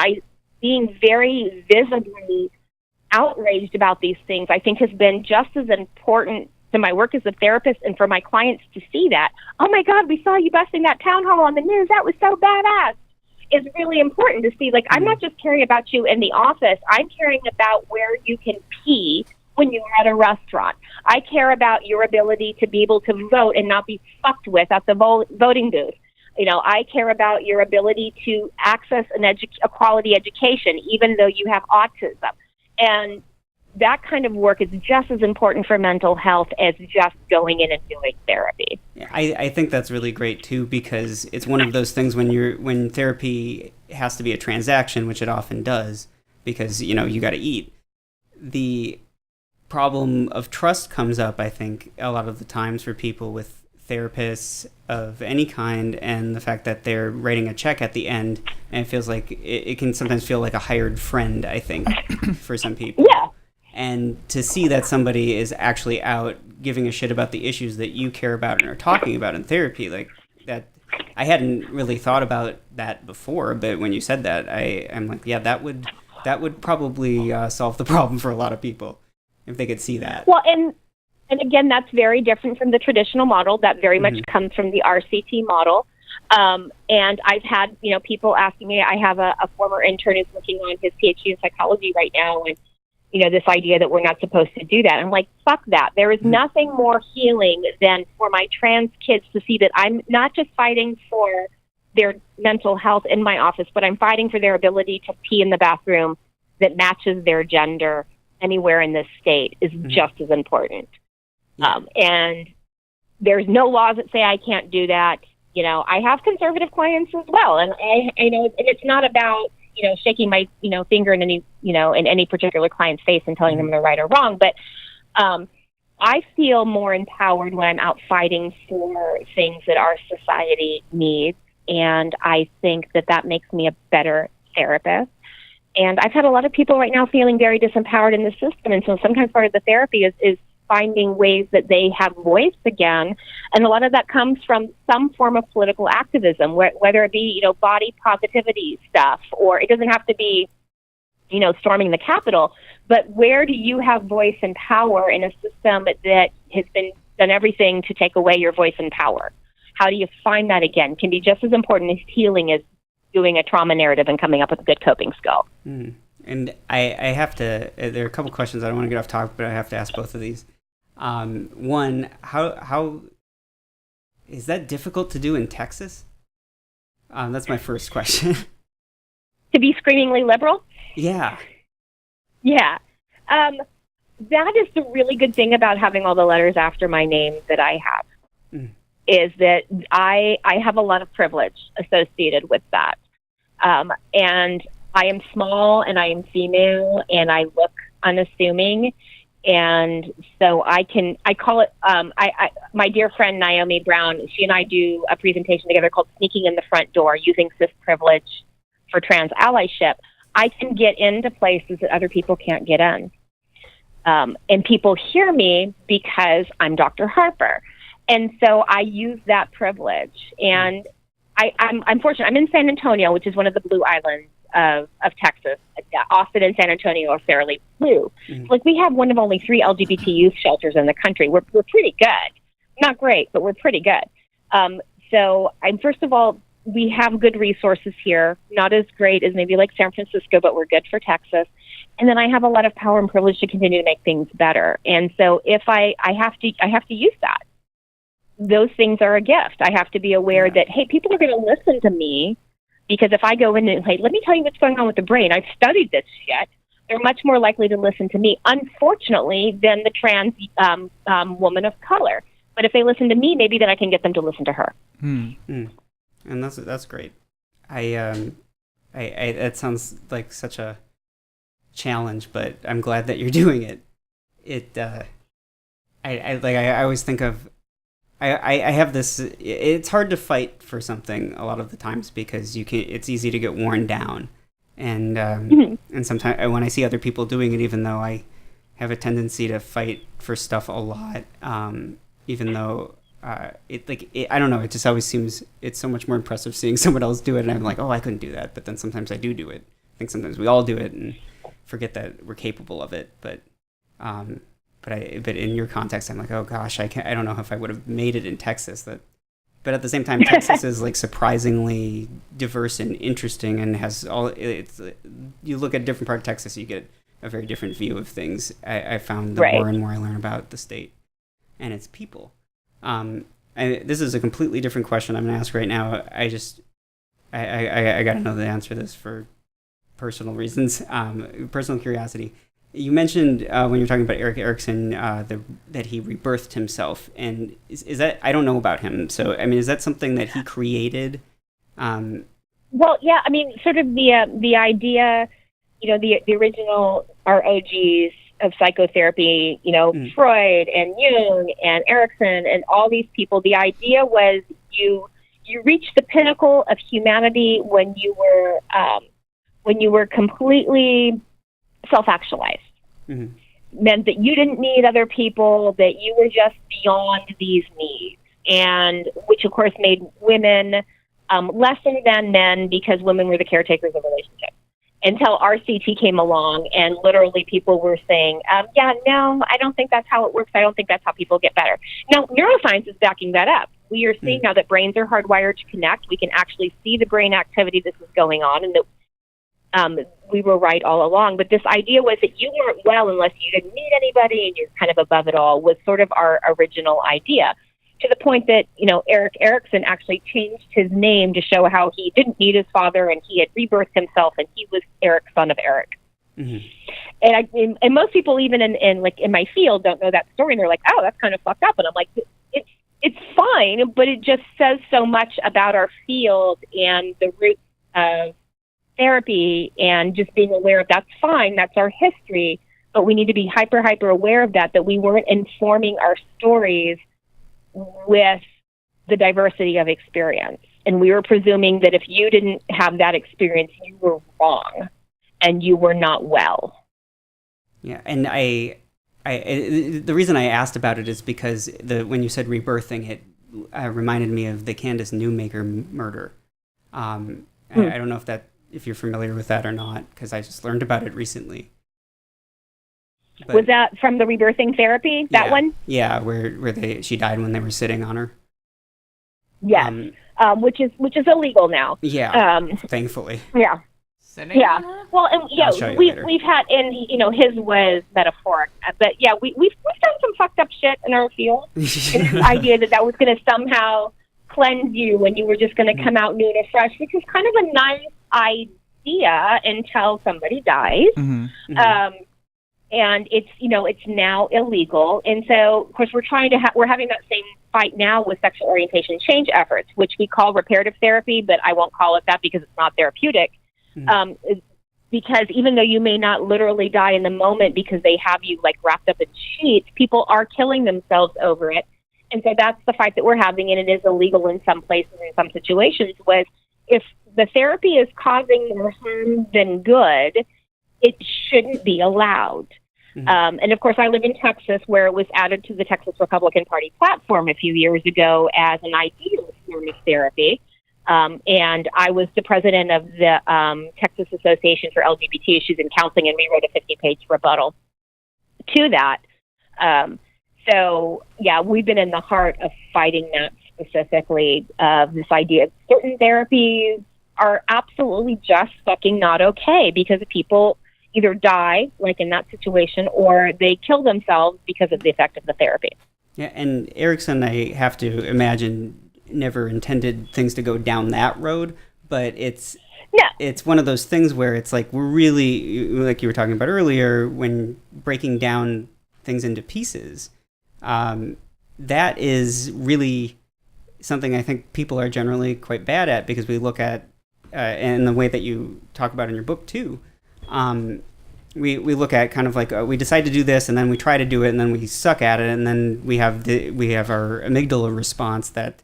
being very visibly outraged about these things, I think has been just as important to my work as a therapist and for my clients to see that. Oh my God, we saw you busting that town hall on the news. That was so badass. Is really important to see. Like, I'm not just caring about you in the office. I'm caring about where you can pee when you're at a restaurant. I care about your ability to be able to vote and not be fucked with at the voting booth. I care about your ability to access a quality education, even though you have autism. And that kind of work is just as important for mental health as just going in and doing therapy. Yeah, I think that's really great too, because it's one of those things when therapy has to be a transaction, which it often does, because you got to eat. The problem of trust comes up, I think, a lot of the times for people with therapists of any kind, and the fact that they're writing a check at the end, and it feels like it can sometimes feel like a hired friend, I think, for some people. Yeah. And to see that somebody is actually out giving a shit about the issues that you care about and are talking about in therapy, like that, I hadn't really thought about that before, but when you said that, I'm like, yeah, that would probably solve the problem for a lot of people if they could see that. Well, and again, that's very different from the traditional model. That very much comes from the RCT model. And I've had, people asking me. I have a former intern who's working on his PhD in psychology right now, and this idea that we're not supposed to do that. I'm like, fuck that. There is nothing more healing than for my trans kids to see that I'm not just fighting for their mental health in my office, but I'm fighting for their ability to pee in the bathroom that matches their gender anywhere in this state is just as important. And there's no laws that say I can't do that. I have conservative clients as well. And I know, and it's not about, shaking my, finger in any, in any particular client's face and telling them they're right or wrong. But I feel more empowered when I'm out fighting for things that our society needs. And I think that makes me a better therapist. And I've had a lot of people right now feeling very disempowered in the system. And so sometimes part of the therapy is finding ways that they have voice again. And a lot of that comes from some form of political activism, whether it be, body positivity stuff, or it doesn't have to be, storming the Capitol, but where do you have voice and power in a system that has been done everything to take away your voice and power? How do you find that again? Can be just as important as healing as doing a trauma narrative and coming up with a good coping skill. And I have to, there are a couple questions. I don't want to get off topic, but I have to ask both of these. One, how is that difficult to do in Texas? That's my first question. To be screamingly liberal? Yeah. Yeah. That is the really good thing about having all the letters after my name that I have, is that I have a lot of privilege associated with that. And I am small and I am female and I look unassuming. And so I call it, my dear friend Naomi Brown, she and I do a presentation together called Sneaking in the Front Door, Using Cis Privilege for Trans Allyship. I can get into places that other people can't get in. And people hear me because I'm Dr. Harper. And so I use that privilege. And I'm fortunate. I'm in San Antonio, which is one of the Blue Islands of Texas. Austin and San Antonio are fairly blue. Like, we have one of only 3 LGBT youth shelters in the country. We're pretty good. Not great, but we're pretty good. So first of all, we have good resources here, not as great as maybe like San Francisco, but we're good for Texas. And then I have a lot of power and privilege to continue to make things better. And so if I have to use that. Those things are a gift. I have to be aware that, hey, people are going to listen to me, because if I go in and, hey, let me tell you what's going on with the brain, I've studied this shit, they're much more likely to listen to me, unfortunately, than the trans woman of color. But if they listen to me, maybe then I can get them to listen to her. And that's great. I that sounds like such a challenge, but I'm glad that you're doing it. I always think of, I have this, it's hard to fight for something a lot of the times because it's easy to get worn down. And and sometimes when I see other people doing it, even though I have a tendency to fight for stuff a lot, even though I don't know, it just always seems it's so much more impressive seeing someone else do it, and I'm like, oh, I couldn't do that. But then sometimes I do it. I think sometimes we all do it and forget that we're capable of it. But in your context, I'm like, oh gosh, I don't know if I would have made it in Texas. But at the same time, Texas is like surprisingly diverse and interesting, and has all. You look at a different part of Texas, you get a very different view of things. I found the more and more I learn about the state and its people. This is a completely different question I'm going to ask right now. I got to know the answer to this for personal reasons, personal curiosity. You mentioned when you were talking about Erick Erickson that he rebirthed himself, and is that, I don't know about him. So I mean, is that something that he created? Well, yeah. I mean, sort of the idea, the original ROGs of psychotherapy, Freud and Jung and Erickson and all these people. The idea was you reach the pinnacle of humanity when you were completely self-actualized. Meant that you didn't need other people, that you were just beyond these needs, and which of course made women lesser than men, because women were the caretakers of relationships. Until RCT came along, and literally people were saying, no, I don't think that's how it works. I don't think that's how people get better. Now, neuroscience is backing that up. We are seeing now that brains are hardwired to connect. We can actually see the brain activity this is going on, and that we were right all along. But this idea was that you weren't well unless you didn't need anybody, and you're kind of above it all, was sort of our original idea. To the point that, Erick Erickson actually changed his name to show how he didn't need his father, and he had rebirthed himself, and he was Erick, son of Eric. And most people, even in my field, don't know that story, and they're like, oh, that's kind of fucked up. And I'm like, it's fine, but it just says so much about our field and the roots of therapy, and just being aware of that's fine, that's our history, but we need to be hyper aware of that we weren't informing our stories with the diversity of experience. And we were presuming that if you didn't have that experience, you were wrong and you were not well. Yeah, and the reason I asked about it is because when you said rebirthing, it reminded me of the Candace Newmaker murder. I don't know if you're familiar with that or not, because I just learned about it recently. But, was that from the rebirthing therapy? That one? Yeah, where she died when they were sitting on her. Yes, which is illegal now. Yeah, thankfully. Yeah. Sitting on her? Well, and we've had, and his was metaphoric, but yeah, we've done some fucked up shit in our field. And this idea that was going to somehow cleanse you when you were just going to come out new and fresh, which is kind of a nice idea until somebody dies. And it's now illegal. And so, of course, we're having that same fight now with sexual orientation change efforts, which we call reparative therapy, but I won't call it that because it's not therapeutic. Because even though you may not literally die in the moment because they have you wrapped up in sheets, people are killing themselves over it. And so that's the fight that we're having, and it is illegal in some places, in some situations, was if the therapy is causing more harm than good, it shouldn't be allowed. And of course, I live in Texas, where it was added to the Texas Republican Party platform a few years ago as an ideal form of therapy. And I was the president of the Texas Association for LGBT Issues in Counseling, and we wrote a 50-page rebuttal to that. So, yeah, we've been in the heart of fighting that specifically, this idea of certain therapies are absolutely just fucking not okay because people either die, like in that situation, or they kill themselves because of the effect of the therapy. Yeah, and Erickson, I have to imagine, never intended things to go down that road, but it's one of those things where it's like we're really, like you were talking about earlier, when breaking down things into pieces, that is really something I think people are generally quite bad at, because we look at, and the way that you talk about in your book too, we look at kind of like we decide to do this, and then we try to do it, and then we suck at it, and then we have our amygdala response that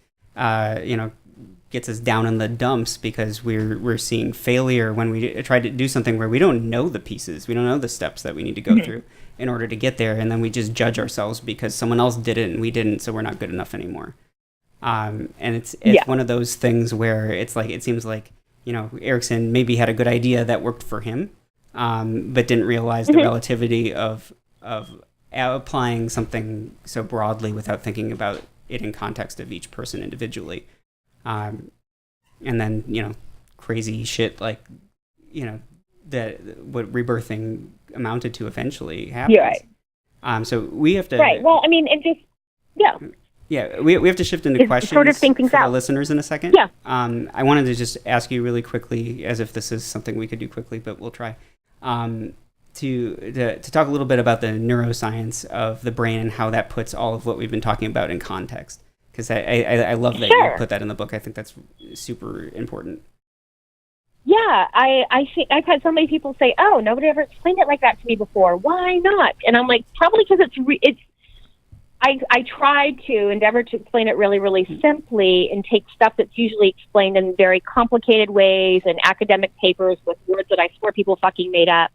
gets us down in the dumps because we're seeing failure when we try to do something where we don't know the pieces, we don't know the steps that we need to go through in order to get there, and then we just judge ourselves because someone else did it and we didn't, so we're not good enough anymore. And it's one of those things where it's like, it seems like, Erickson maybe had a good idea that worked for him, but didn't realize the relativity of applying something so broadly without thinking about it in context of each person individually. And then, crazy shit like, what rebirthing amounted to eventually happens. Yeah, right. So we have to... Right, well, I mean, it just... Yeah. Yeah, we have to shift into questions sort of think things for out. the listeners in a second. Yeah. I wanted to just ask you really quickly, as if this is something we could do quickly, but we'll try, to talk a little bit about the neuroscience of the brain and how that puts all of what we've been talking about in context. Because I love that you put that in the book. I think that's super important. Yeah, I think I've had so many people say, "Oh, nobody ever explained it like that to me before. Why not?" And I'm like, probably because it's. I tried to endeavor to explain it really, really simply and take stuff that's usually explained in very complicated ways and academic papers with words that I swear people fucking made up.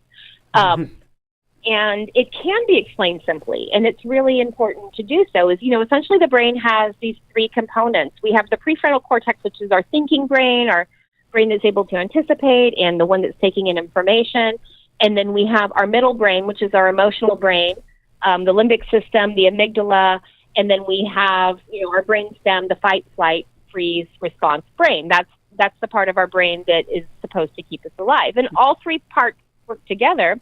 And it can be explained simply, and it's really important to do so. Essentially the brain has these three components. We have the prefrontal cortex, which is our thinking brain, our brain that's able to anticipate, and the one that's taking in information. And then we have our middle brain, which is our emotional brain, the limbic system, the amygdala, and then we have, our brain stem, the fight, flight, freeze, response brain. That's the part of our brain that is supposed to keep us alive. And all three parts work together.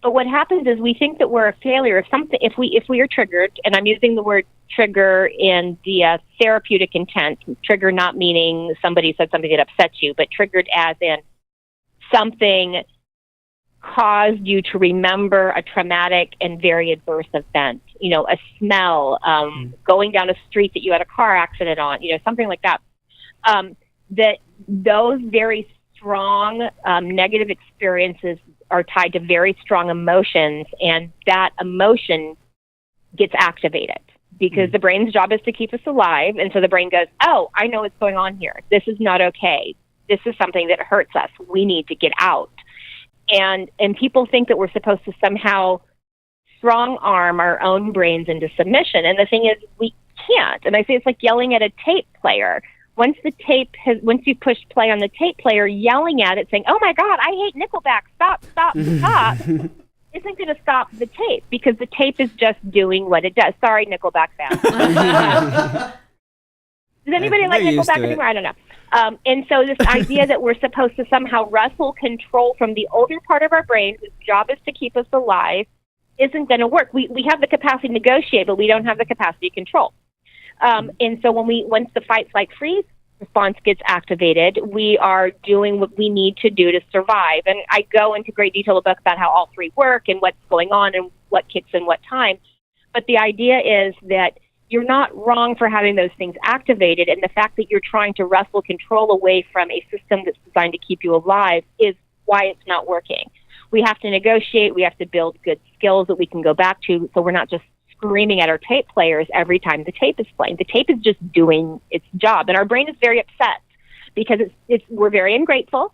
But what happens is we think that we're a failure if we are triggered, and I'm using the word trigger in the therapeutic intent. Trigger not meaning somebody said something that upset you, but triggered as in something caused you to remember a traumatic and very adverse event, a smell, going down a street that you had a car accident on, something like that. That those very strong negative experiences are tied to very strong emotions, and that emotion gets activated because the brain's job is to keep us alive. And so the brain goes, "Oh, I know what's going on here. This is not okay. This is something that hurts us. We need to get out." And people think that we're supposed to somehow strong arm our own brains into submission. And the thing is, we can't. And I say it's like yelling at a tape player. Once you push play on the tape player, yelling at it, saying, "Oh my God, I hate Nickelback, stop, stop, stop," isn't going to stop the tape because the tape is just doing what it does. Sorry, Nickelback fans. Does anybody like Nickelback anymore? I don't know. And so this idea that we're supposed to somehow wrestle control from the older part of our brain, whose job is to keep us alive, isn't going to work. We have the capacity to negotiate, but we don't have the capacity to control. And so once the fight, flight, freeze response gets activated, we are doing what we need to do to survive. And I go into great detail in the book about how all three work and what's going on and what kicks in what time. But the idea is that you're not wrong for having those things activated, and the fact that you're trying to wrestle control away from a system that's designed to keep you alive is why it's not working. We have to negotiate. We have to build good skills that we can go back to, so we're not just screaming at our tape players every time the tape is playing. The tape is just doing its job, and our brain is very upset because we're very ungrateful,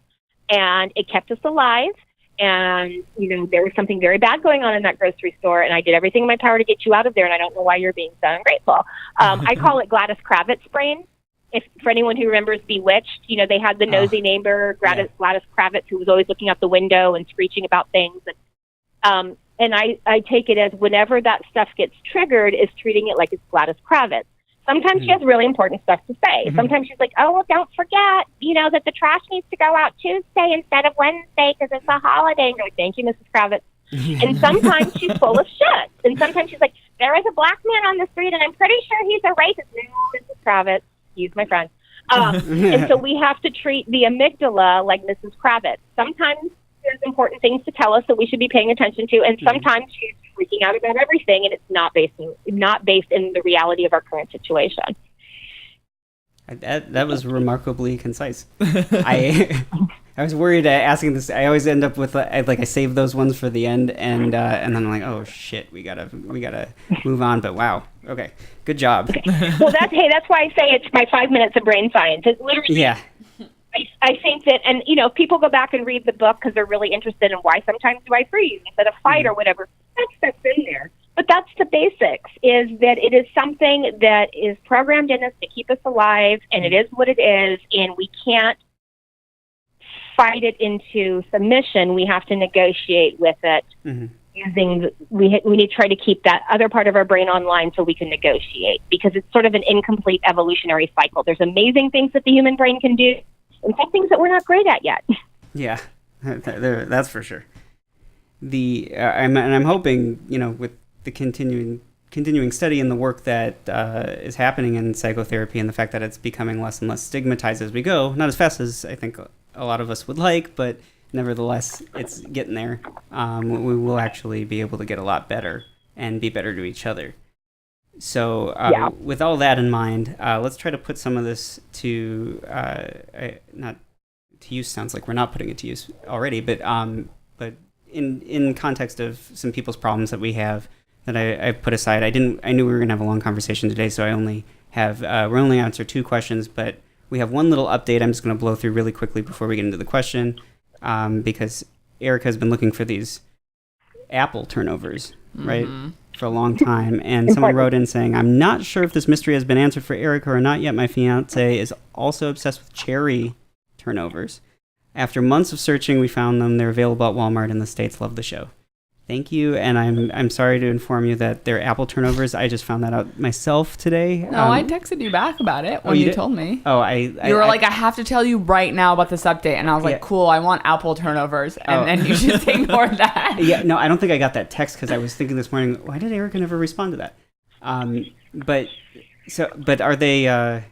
and it kept us alive. And, there was something very bad going on in that grocery store, and I did everything in my power to get you out of there, and I don't know why you're being so ungrateful. I call it Gladys Kravitz's brain. if for anyone who remembers Bewitched, they had the nosy neighbor, Gladys Kravitz, who was always looking out the window and screeching about things. And I take it as whenever that stuff gets triggered, is treating it like it's Gladys Kravitz. Sometimes she has really important stuff to say. Sometimes she's like, oh, well, don't forget, that the trash needs to go out Tuesday instead of Wednesday because it's a holiday. And you're like, thank you, Mrs. Kravitz. And sometimes she's full of shit. And sometimes she's like, there is a black man on the street, and I'm pretty sure he's a racist. No, Mrs. Kravitz, he's my friend. And so we have to treat the amygdala like Mrs. Kravitz. Sometimes there's important things to tell us that we should be paying attention to, and sometimes she's freaking out about everything, and it's not based in the reality of our current situation. That was remarkably concise. I was worried asking this. I always end up with I save those ones for the end, and then I'm like, oh shit, we gotta move on. But wow, okay, good job. Okay. Well, that's why I say it's my 5 minutes of brain science. It's literally I think that, and people go back and read the book because they're really interested in why sometimes do I freeze instead of fight or whatever. That's in there. But that's the basics, is that it is something that is programmed in us to keep us alive, and it is what it is, and we can't fight it into submission. We have to negotiate with it using, we need to try to keep that other part of our brain online so we can negotiate, because it's sort of an incomplete evolutionary cycle. There's amazing things that the human brain can do, and some things that we're not great at yet. Yeah, that's for sure. I'm hoping, with the continuing study and the work that is happening in psychotherapy, and the fact that it's becoming less and less stigmatized as we go, not as fast as I think a lot of us would like, but nevertheless, it's getting there. We will actually be able to get a lot better and be better to each other. So with all that in mind, let's try to put some of this to not to use. Sounds like we're not putting it to use already, but in context of some people's problems that we have that I put aside. I knew we were gonna have a long conversation today, so I only have we're only answer 2 questions, but we have one little update I'm just gonna blow through really quickly before we get into the question, because Eric has been looking for these Apple turnovers, right? For a long time, and someone wrote in saying, I'm not sure if this mystery has been answered for Eric or not yet. My fiance is also obsessed with cherry turnovers. After months of searching, we found them. They're available at Walmart in the States. Love the show. Thank you, and I'm sorry to inform you that they're Apple turnovers. I just found that out myself today. No, I texted you back about it when you told me. Oh, you were like, I have to tell you right now about this update, and I was like, cool, I want Apple turnovers, and then you just ignored that. Yeah, no, I don't think I got that text because I was thinking this morning, why did Eric never respond to that? But are they?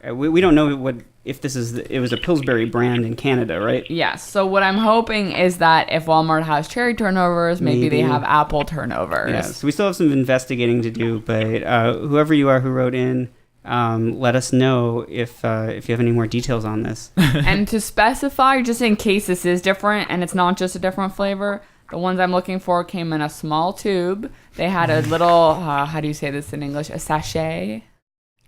We don't know if this is. It was a Pillsbury brand in Canada, right? Yes. So what I'm hoping is that if Walmart has cherry turnovers, maybe they have Apple turnovers. Yeah. So we still have some investigating to do, but whoever you are who wrote in, let us know if you have any more details on this. And to specify, just in case this is different and it's not just a different flavor, the ones I'm looking for came in a small tube. They had a little, how do you say this in English? A sachet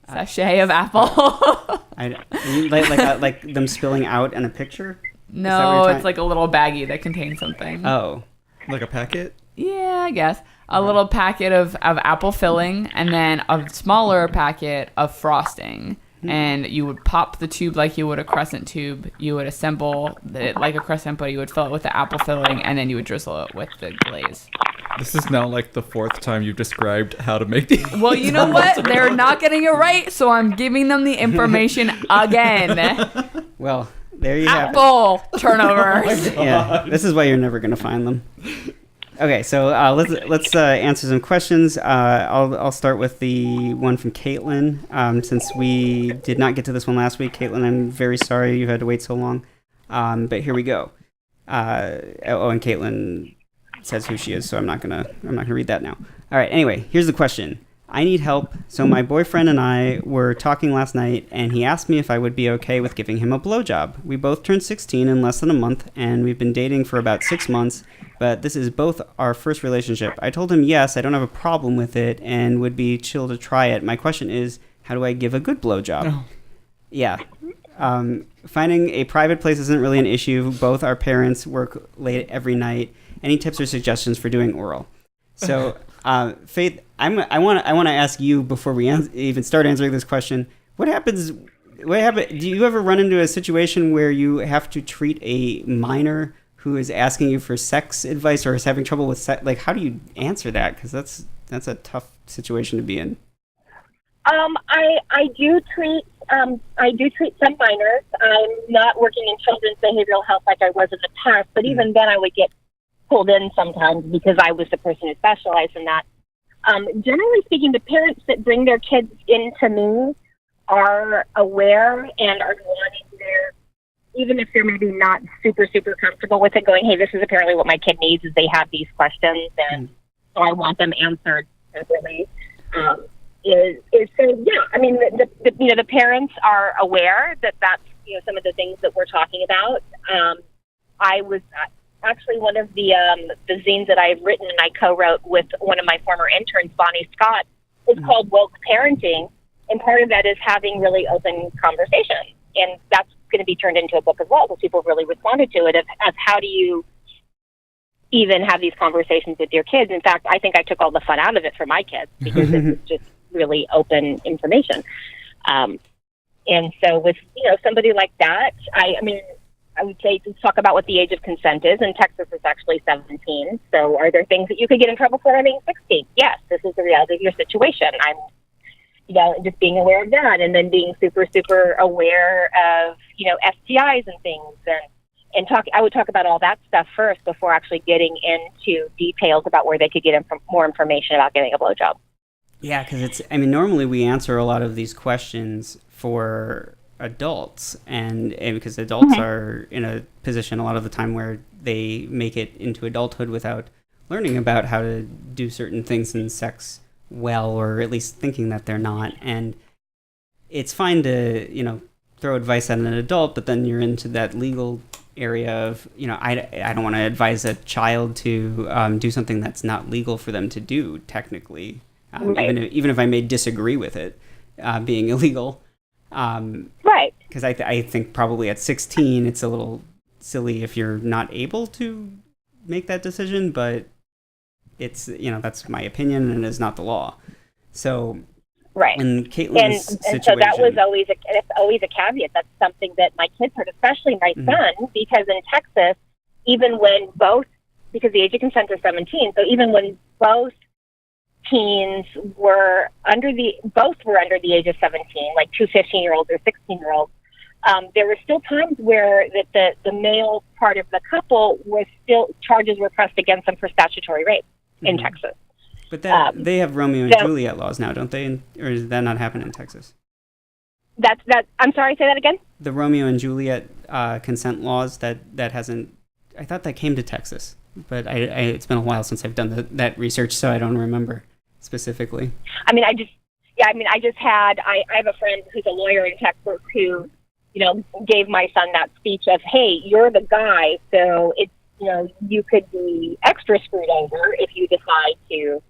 of apple. like them spilling out in a picture? No, it's like a little baggie that contains something. Oh. Like a packet? Yeah, I guess. A little packet of apple filling, and then a smaller packet of frosting. And you would pop the tube like you would a crescent tube. You would assemble it like a crescent, but you would fill it with the apple filling, and then you would drizzle it with the glaze. This is now like the 4th time you've described how to make these. Well, you know what? They're not getting it right, so I'm giving them the information again. Well, there you have it. Apple turnovers. Yeah, this is why you're never going to find them. Okay, so let's answer some questions. I'll start with the one from Caitlin. Since we did not get to this one last week, Caitlin, I'm very sorry you had to wait so long. But here we go. And Caitlin says who she is, so I'm not gonna read that now. All right. Anyway, here's the question. I need help. So my boyfriend and I were talking last night, and he asked me if I would be okay with giving him a blowjob. We both turned 16 in less than a month, and we've been dating for about 6 months, but this is both our first relationship. I told him yes, I don't have a problem with it, and would be chill to try it. My question is, how do I give a good blowjob? Oh. Yeah. Finding a private place isn't really an issue. Both our parents work late every night. Any tips or suggestions for doing oral? So, Faith, I want to ask you before we even start answering this question. What happens what happened? Do you ever run into a situation where you have to treat a minor who is asking you for sex advice or is having trouble with sex? Like, how do you answer that? Because that's a tough situation to be in. I do treat some minors. I'm not working in children's behavioral health like I was in the past, but even then I would get pulled in sometimes because I was the person who specialized in that. Generally speaking, the parents that bring their kids into me are aware and are wanting their, even if they're maybe not super, super comfortable with it, going, hey, this is apparently what my kid needs, is they have these questions, and so I want them answered properly. I mean, the parents are aware that that's, some of the things that we're talking about. I was actually one of the zines that I've written and I co-wrote with one of my former interns, Bonnie Scott, is called Woke Parenting. And part of that is having really open conversations. And that's going to be turned into a book as well, because people really responded to it as how do you even have these conversations with your kids. In fact, I think I took all the fun out of it for my kids because it was just really open information. And so with, somebody like that, I would say to talk about what the age of consent is. In Texas, it's actually 17. So are there things that you could get in trouble for being 16? Yes, this is the reality of your situation. I'm, just being aware of that, and then being super, super aware of, STIs and things. And I would talk about all that stuff first before actually getting into details about where they could get more information about getting a blowjob. Yeah, because normally we answer a lot of these questions for adults, and because adults are in a position a lot of the time where they make it into adulthood without learning about how to do certain things in sex well, or at least thinking that they're not. And it's fine to, throw advice at an adult, but then you're into that legal area of, I don't want to advise a child to do something that's not legal for them to do, technically, even if I may disagree with it being illegal. Right. Because I think probably at 16, it's a little silly if you're not able to make that decision, but it's, that's my opinion and is not the law. So, right. In Caitlin's situation, and so that was always a caveat. That's something that my kids heard, especially my son, because in Texas, even when because the age of consent is 17, so even when both teens were under the age of 17, like two 15-year-olds or 16-year-olds, there were still times where the male part of the couple was still, charges were pressed against them for statutory rape in Texas. But they have Romeo and Juliet laws now, don't they? Or does that not happen in Texas? I'm sorry, say that again? The Romeo and Juliet consent laws, that hasn't, I thought that came to Texas, but it's been a while since I've done that research, so I don't remember specifically. I have a friend who's a lawyer in Texas who, gave my son that speech of, hey, you're the guy, so it's, you could be extra screwed over if you decide to,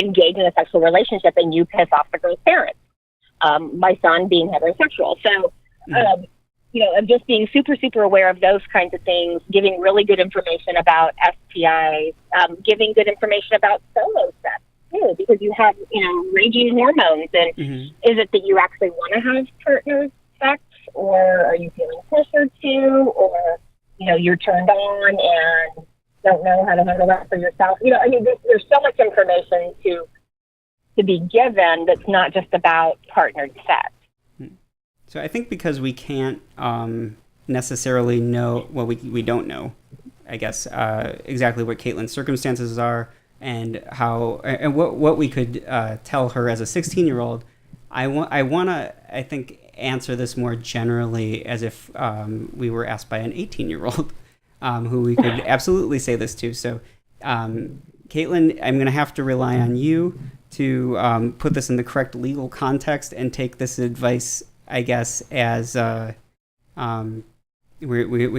engage in a sexual relationship and you piss off the girl's parents. My son being heterosexual. So, of just being super, super aware of those kinds of things, giving really good information about STIs, giving good information about solo sex, too, because you have, raging hormones. And is it that you actually want to have partner sex, or are you feeling pressured to, or, you're turned on and don't know how to handle that for yourself? There's so much information to be given that's not just about partnered sex. So I think because we can't necessarily know, well, we don't know, I guess, exactly what Caitlin's circumstances are and how, and what we could tell her as a 16-year-old. I want to, I think, answer this more generally as if we were asked by an 18-year-old who we could absolutely say this to. So, Caitlin, I'm going to have to rely on you to put this in the correct legal context and take this advice, I guess, as we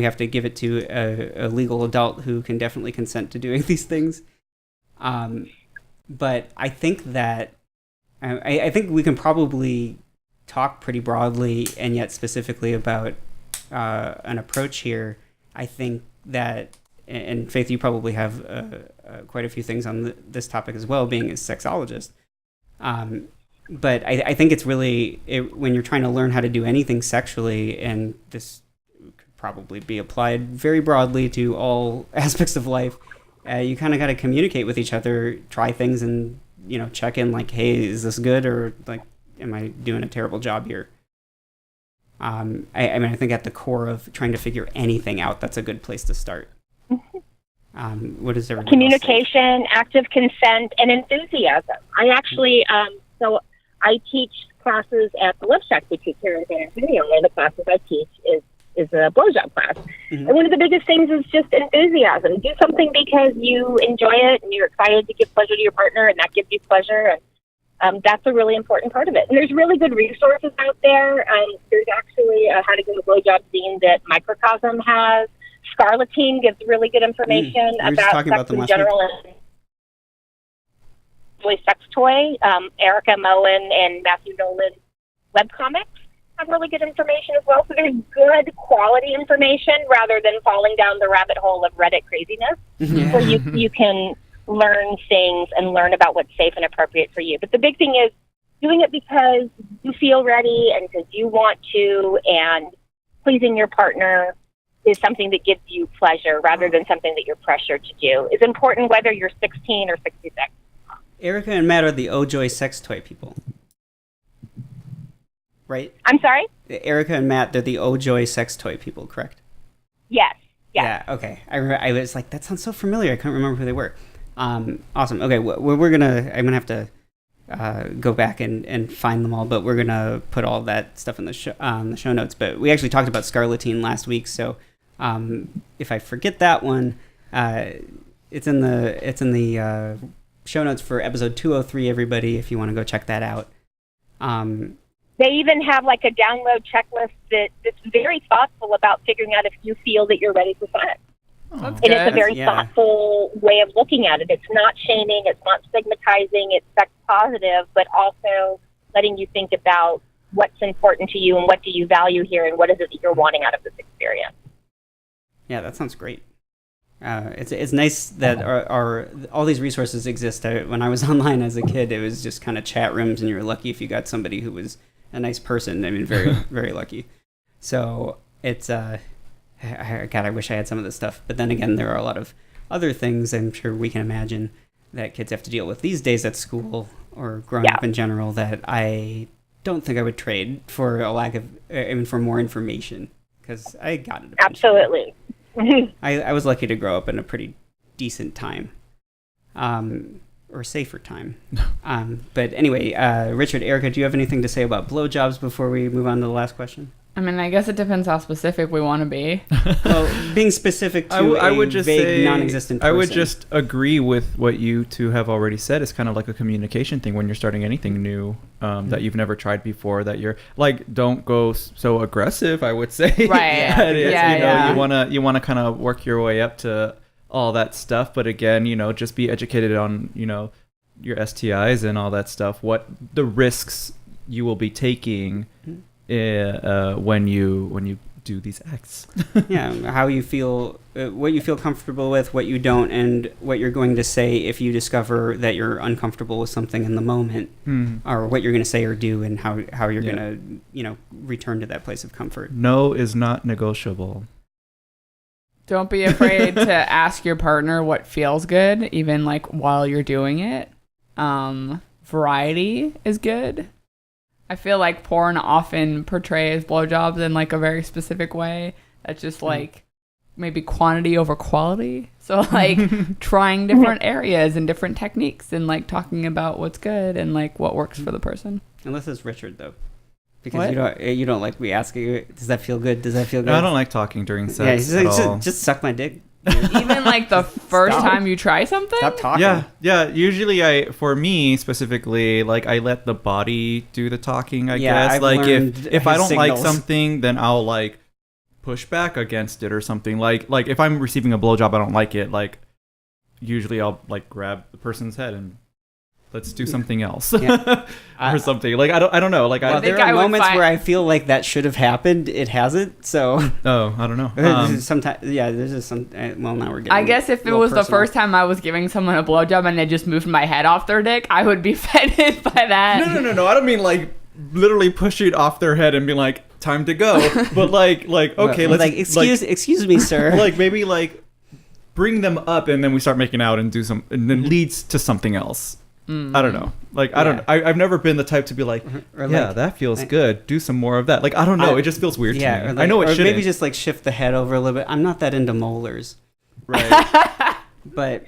have to give it to a legal adult who can definitely consent to doing these things. But I think that I think we can probably talk pretty broadly and yet specifically about an approach here. I think that, and Faith, you probably have quite a few things on this topic as well, being a sexologist. but I think it's really when you're trying to learn how to do anything sexually, and this could probably be applied very broadly to all aspects of life. You kind of got to communicate with each other, try things, and check in like, hey, is this good, or like, am I doing a terrible job here? I mean, I think at the core of trying to figure anything out, that's a good place to start. What is everyone communication, active consent, and enthusiasm. I actually, so I teach classes at the Love Shack Boutique here in San Antonio. One of the classes I teach is a blowjob class. Mm-hmm. And one of the biggest things is just enthusiasm. Do something because you enjoy it and you're excited to give pleasure to your partner, and that gives you pleasure. And that's a really important part of it. And there's really good resources out there. There's actually a How to Give a Blowjob zine that Microcosm has. Scarletine gives really good information about sex in general and sex toy. Erica Moen and Matthew Nolan webcomics have really good information as well. So there's good quality information rather than falling down the rabbit hole of Reddit craziness, where you can learn things and learn about what's safe and appropriate for you. But the big thing is doing it because you feel ready and because you want to, and pleasing your partner is something that gives you pleasure rather than something that you're pressured to do. It's important whether you're 16 or 66. Erica and Matt are the OJoy sex toy people, right? I'm sorry? Erica and Matt, they're the OJoy sex toy people, correct? Yes. Yeah, okay. I was like, that sounds so familiar. I couldn't remember who they were. Awesome. Okay, I'm gonna have to go back and find them all, but we're gonna put all that stuff in the show notes. But we actually talked about Scarletine last week, so if I forget that one, it's in the show notes for episode 203. Everybody, if you want to go check that out. They even have like a download checklist that's very thoughtful about figuring out if you feel that you're ready for sex. And it's a very thoughtful way of looking at it. It's not shaming, it's not stigmatizing, it's sex positive, but also letting you think about what's important to you and what do you value here and what is it that you're wanting out of this experience. Yeah, that sounds great. It's nice that our all these resources exist. When I was online as a kid, it was just kind of chat rooms, and you were lucky if you got somebody who was a nice person. I mean, very, very lucky. So it's God, I wish I had some of this stuff. But then again, there are a lot of other things I'm sure we can imagine that kids have to deal with these days at school or growing up in general that I don't think I would trade for a lack of, for more information, because I got it eventually. Absolutely. I was lucky to grow up in a pretty decent time, or safer time. But anyway, Richard, Erica, do you have anything to say about blowjobs before we move on to the last question? I mean, I guess it depends how specific we want to be. Well, being specific to I would just vague, say, non-existent person. I would just agree with what you two have already said. It's kind of like a communication thing when you're starting anything new that you've never tried before, that you're like, don't go so aggressive, I would say. Right. You want to kind of work your way up to all that stuff. But again, just be educated on, your STIs and all that stuff, what the risks you will be taking when you do these acts. How you feel, what you feel comfortable with, what you don't, and what you're going to say if you discover that you're uncomfortable with something in the moment, or what you're going to say or do, and how you're going to return to that place of comfort. No is not negotiable. Don't be afraid to ask your partner what feels good, even like while you're doing it. Variety is good. I feel like porn often portrays blowjobs in like a very specific way. That's just like maybe quantity over quality. So like trying different areas and different techniques and like talking about what's good and like what works for the person. Unless it's Richard though. Because you don't like me asking you, does that feel good? Does that feel good? No, I don't like talking during sex at all. Just suck my dick. Even like the first time you try something? Stop talking. Yeah. Usually, for me specifically, like I let the body do the talking. I guess. I've like learned if I don't signals. like something, then I'll like push back against it or something. Like if I'm receiving a blowjob, I don't like it. Like usually, I'll like grab the person's head and let's do something else Yeah. or something. Like I don't know. Like Well, there are moments where I feel like that should have happened. It hasn't. So I don't know. Sometimes, there's just some. Well, now we're getting. I guess if it was the first time I was giving someone a blowjob and they just moved my head off their dick, I would be offended by that. No. I don't mean like literally push it off their head and be like, time to go. But like okay, let's like excuse me, sir. Like maybe like bring them up and then we start making out and do some, and then leads to something else. I don't know. Like I've never been the type to be like, that feels good. Do some more of that. Like I don't know. It just feels weird to me. Like, I know it should. Maybe just like shift the head over a little bit. I'm not that into molars. Right. But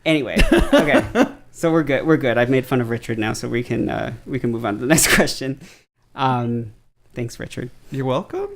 anyway, okay. So we're good. I've made fun of Richard now, so we can move on to the next question. Thanks, Richard. You're welcome.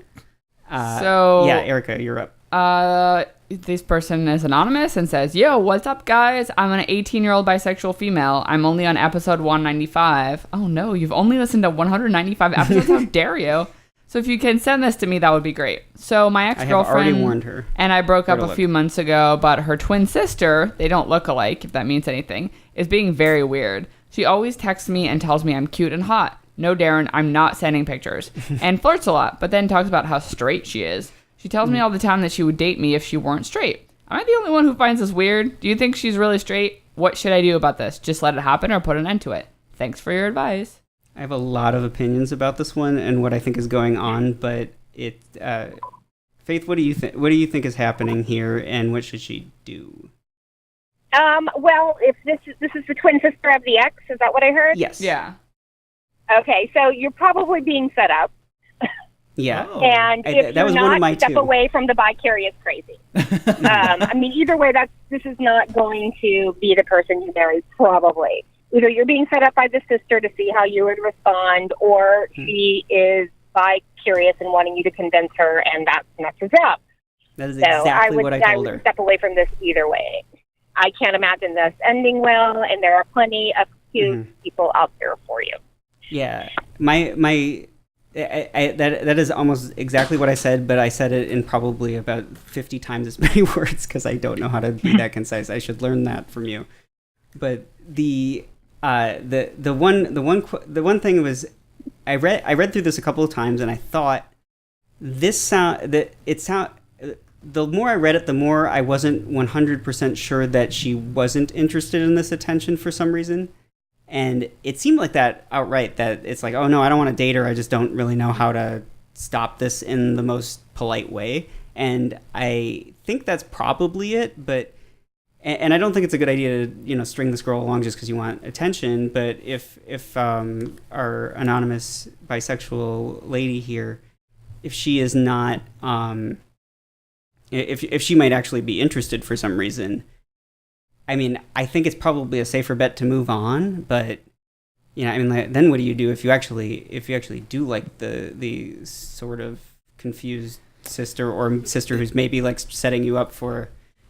Erica, you're up. This person is anonymous and says, "Yo, what's up, guys? I'm an 18-year-old bisexual female. I'm only on episode 195. Oh no, you've only listened to 195 episodes. How dare you? So if you can send this to me, that would be great. So my ex-girlfriend, I have already warned her, and I broke up a few months ago, but her twin sister, they don't look alike, if that means anything, is being very weird. She always texts me and tells me I'm cute and hot. No, Darren, I'm not sending pictures. And flirts a lot, but then talks about how straight she is. She tells me all the time that she would date me if she weren't straight. Am I the only one who finds this weird? Do you think she's really straight? What should I do about this? Just let it happen or put an end to it? Thanks for your advice." I have a lot of opinions about this one and what I think is going on, but Faith, what do you think? What do you think is happening here, and what should she do? Well, if this is the twin sister of the ex, is that what I heard? Yes. Yeah. Okay, so you're probably being set up. Yeah. And if that was you're one of my not, step two. away from the bi-curious crazy. I mean, either way, this is not going to be the person you marry, probably. Either you're being set up by the sister to see how you would respond, or she is bi-curious and wanting you to convince her, and that messes up. That is exactly what I told her. I would step away from this either way. I can't imagine this ending well, and there are plenty of cute people out there for you. Yeah. That is almost exactly what I said, but I said it in probably about 50 times as many words because I don't know how to be that concise. I should learn that from you. The one thing was I read through this a couple of times and I thought the more I read it, the more I wasn't 100% sure that she wasn't interested in this attention for some reason. And it seemed like that outright, that it's like, oh no, I don't want to date her. I just don't really know how to stop this in the most polite way. And I think that's probably it. And I don't think it's a good idea to, string this girl along just because you want attention. But if our anonymous bisexual lady here, if she is not, if she might actually be interested for some reason, I mean, I think it's probably a safer bet to move on, but then what do you do if you actually do like the sort of confused sister or sister who's maybe like setting you up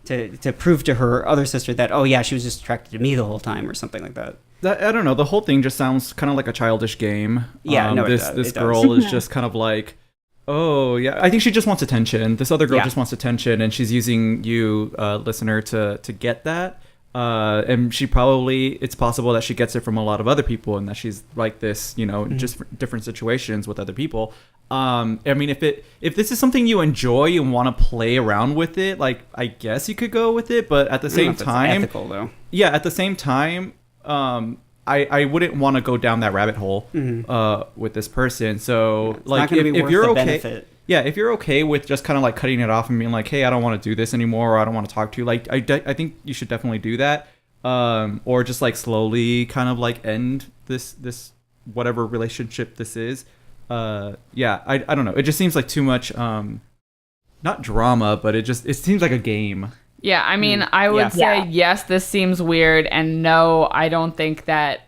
to prove to her other sister that, oh yeah, she was just attracted to me the whole time or something like that. I don't know. The whole thing just sounds kind of like a childish game. Yeah, no, this girl is just kind of like, oh yeah, I think she just wants attention. This other girl just wants attention, and she's using you, listener, to get that. And she probably, it's possible that she gets it from a lot of other people, and that she's like this, just different situations with other people. I mean, if this is something you enjoy and want to play around with it, like I guess you could go with it, but at the same time, ethical though. Yeah, at the same time, I wouldn't want to go down that rabbit hole with this person. So like if you're okay. Benefit. Yeah, if you're okay with just kind of like cutting it off and being like, hey, I don't want to do this anymore, or I don't want to talk to you, like I think you should definitely do that. Or just like slowly kind of like end this whatever relationship this is. I don't know. It just seems like too much not drama, but it seems like a game. Yeah, I mean, I would say yes, this seems weird, and no, I don't think that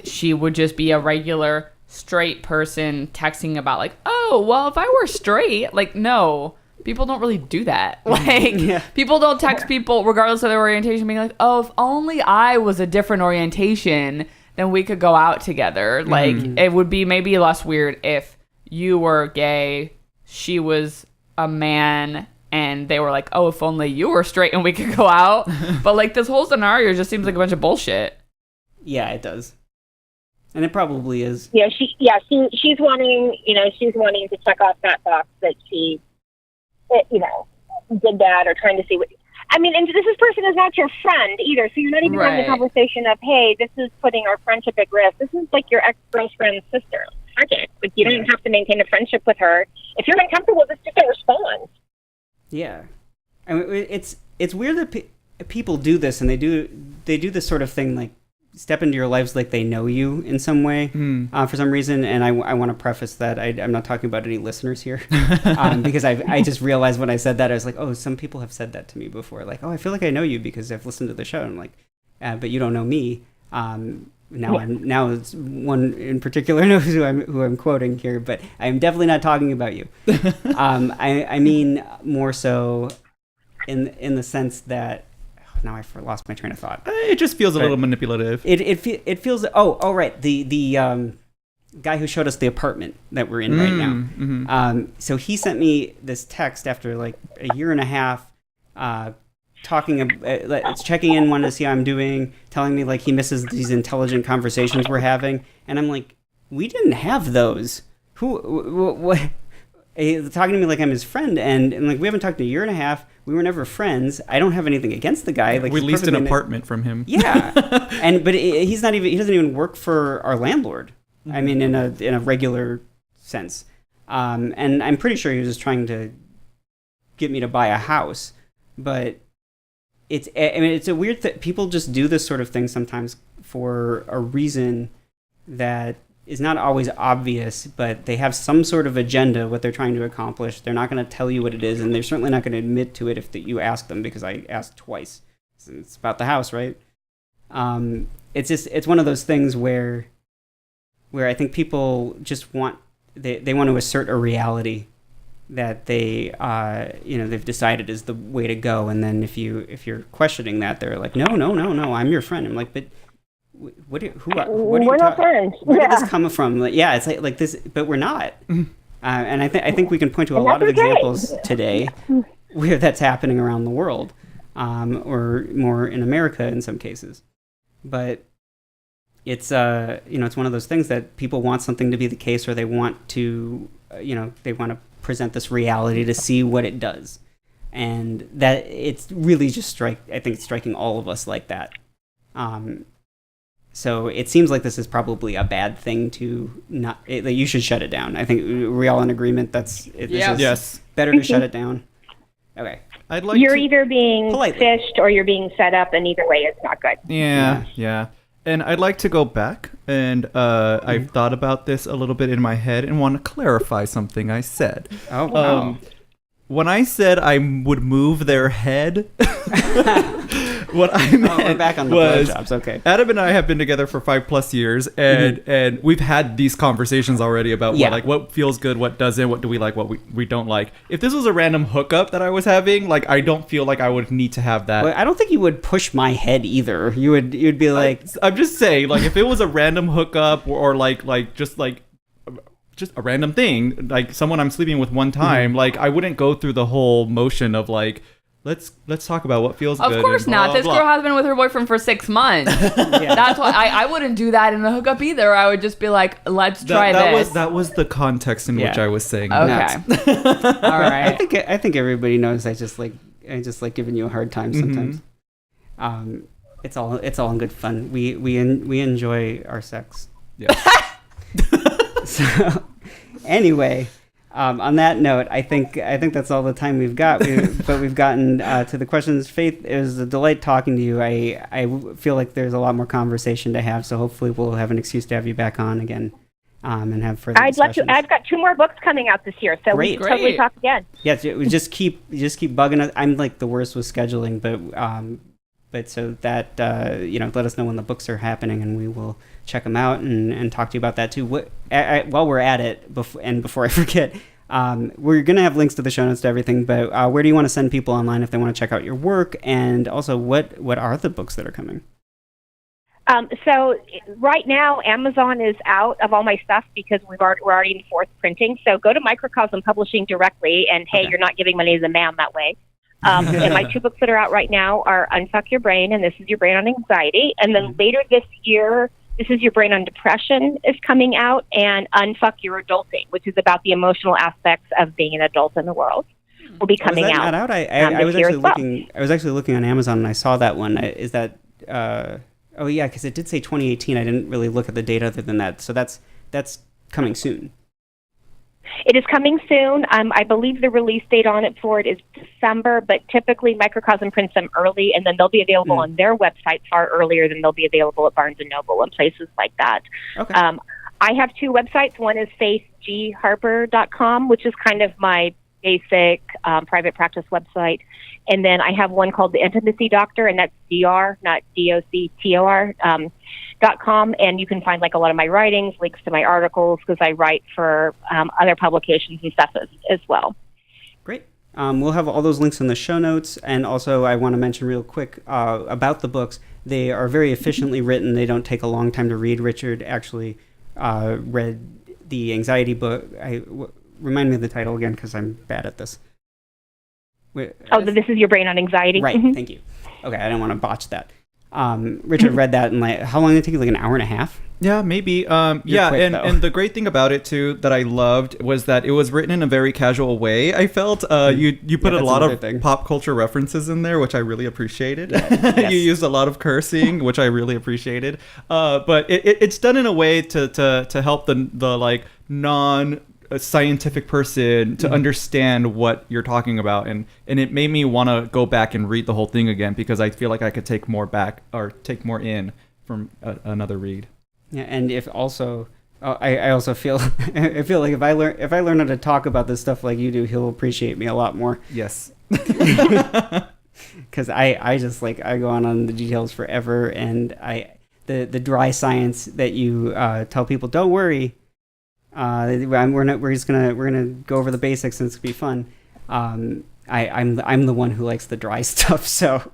she would just be a regular straight person texting about like, oh, well, if I were straight, like, no, people don't really do that. Like, people don't text people regardless of their orientation being like, oh, if only I was a different orientation, then we could go out together. Like, it would be maybe less weird if you were gay, she was a man, and they were like, oh, if only you were straight and we could go out. But like, this whole scenario just seems like a bunch of bullshit. Yeah, it does. And it probably is. Yeah, she's wanting, to check off that box that she, did that, or trying to see what. I mean, and this person is not your friend either, so you're not even having the conversation of, hey, this is putting our friendship at risk. This is like your ex-girlfriend's sister. Okay, like you don't have to maintain a friendship with her. If you're uncomfortable, just don't respond. Yeah, I mean, it's weird that people do this, and they do this sort of thing, like step into your lives like they know you in some way for some reason. And I want to preface that I'm not talking about any listeners here because I just realized when I said that, I was like, oh, some people have said that to me before. Like, oh, I feel like I know you because I've listened to the show. And I'm like, but you don't know me. Now it's one in particular knows who I'm quoting here, but I'm definitely not talking about you. I mean more so in the sense that now I lost my train of thought. It just feels a little manipulative. It feels right. The guy who showed us the apartment that we're in right now. Mm-hmm. So he sent me this text after like a year and a half, checking in, wanting to see how I'm doing, telling me like he misses these intelligent conversations we're having, and I'm like, we didn't have those. What? He's talking to me like I'm his friend, and like we haven't talked in a year and a half. We were never friends. I don't have anything against the guy. Like we leased an apartment from him. Yeah, but he doesn't even work for our landlord. I mean, in a regular sense, and I'm pretty sure he was just trying to get me to buy a house. But it's a weird thing. People just do this sort of thing sometimes for a reason that is not always obvious, but they have some sort of agenda, what they're trying to accomplish. They're not going to tell you what it is, and they're certainly not going to admit to it if you ask them, because I asked twice. It's about the house, right? It's one of those things where I think people just want to assert a reality that they've decided is the way to go, and then if you're questioning that, they're like, no, I'm your friend. I'm like, but what are you talking? Where did this come from? Like, yeah, it's like this, but we're not. And I think we can point to a lot of examples today where that's happening around the world, or more in America in some cases. But it's it's one of those things that people want something to be the case, or they want to present this reality to see what it does, and that it's really just I think it's striking all of us like that. So it seems like this is probably a bad thing to not. You should shut it down. I think we're all in agreement. Yes. Better to shut it down. Okay. You're either being fished or you're being set up, and either way, it's not good. Yeah. And I'd like to go back, and I've thought about this a little bit in my head and want to clarify something I said. Oh, wow. When I said I would move their head, what I meant we're back on the blowjobs. Okay. Adam and I have been together for 5+ years, and we've had these conversations already about what feels good, what doesn't, what do we like, what we don't like. If this was a random hookup that I was having, like, I don't feel like I would need to have that. Well, I don't think you would push my head either. You'd be like, I'm just saying, like, if it was a random hookup or just a random thing, like someone I'm sleeping with one time, like I wouldn't go through the whole motion of like, let's talk about what feels good. Of course not. This girl has been with her boyfriend for 6 months. That's why I wouldn't do that in a hookup either. I would just be like, let's try this. That was the context in which I was saying that. Okay. All right. I think everybody knows I just like giving you a hard time sometimes. It's all in good fun. We enjoy our sex. Yeah. So, anyway, on that note, I think that's all the time we've got. But we've gotten to the questions. Faith, it was a delight talking to you. I feel like there's a lot more conversation to have, so hopefully we'll have an excuse to have you back on again, and have further discussions. Love to. I've got 2 more books coming out this year, so we can totally talk again. Yeah, we just keep bugging us. I'm like the worst with scheduling, but so that let us know when the books are happening, and we will check them out and talk to you about that too. While we're at it, before I forget, we're going to have links to the show notes to everything, but where do you want to send people online if they want to check out your work? And also, what are the books that are coming? So right now, Amazon is out of all my stuff because we're already in 4th printing. So go to Microcosm Publishing directly, and hey, you're not giving money to the man that way. And my 2 books that are out right now are Unfuck Your Brain, and This Is Your Brain on Anxiety. And then later this year, This Is Your Brain on Depression is coming out, and Unfuck Your Adulting, which is about the emotional aspects of being an adult in the world. Will be coming out. Not out? I was actually looking. I was actually looking on Amazon, and I saw that one. Is that? Oh yeah, because it did say 2018. I didn't really look at the date other than that. So that's coming soon. It is coming soon. I believe the release date on it for it is December, but typically Microcosm prints them early, and then they'll be available on their website far earlier than they'll be available at Barnes & Noble and places like that. Okay. I have 2 websites. One is faithgharper.com, which is kind of my basic private practice website. And then I have one called The Intimacy Doctor, and that's DR, not DOCTOR, .com. And you can find like a lot of my writings, links to my articles, because I write for other publications and stuff as well. Great. We'll have all those links in the show notes. And also I want to mention real quick about the books. They are very efficiently written. They don't take a long time to read. Richard actually read the anxiety book. Remind me of the title again, because I'm bad at this. This Is Your Brain on Anxiety. Right, thank you. Okay, I didn't want to botch that. Richard read that in how long did it take you? Like an hour and a half? Yeah, maybe. Quick, and the great thing about it too that I loved was that it was written in a very casual way. I felt you put a lot of pop culture references in there, which I really appreciated. Yes. You used a lot of cursing, which I really appreciated. But it's done in a way to help the like non scientific person to understand what you're talking about, and it made me want to go back and read the whole thing again, because I feel like I could take more in from another read. Yeah, and if also I also feel I feel like if I learn how to talk about this stuff like you do, he'll appreciate me a lot more. Yes. Because I just I go on the details forever, and the dry science that you tell people, don't worry. We're gonna go over the basics, and it's gonna be fun. I'm the one who likes the dry stuff, so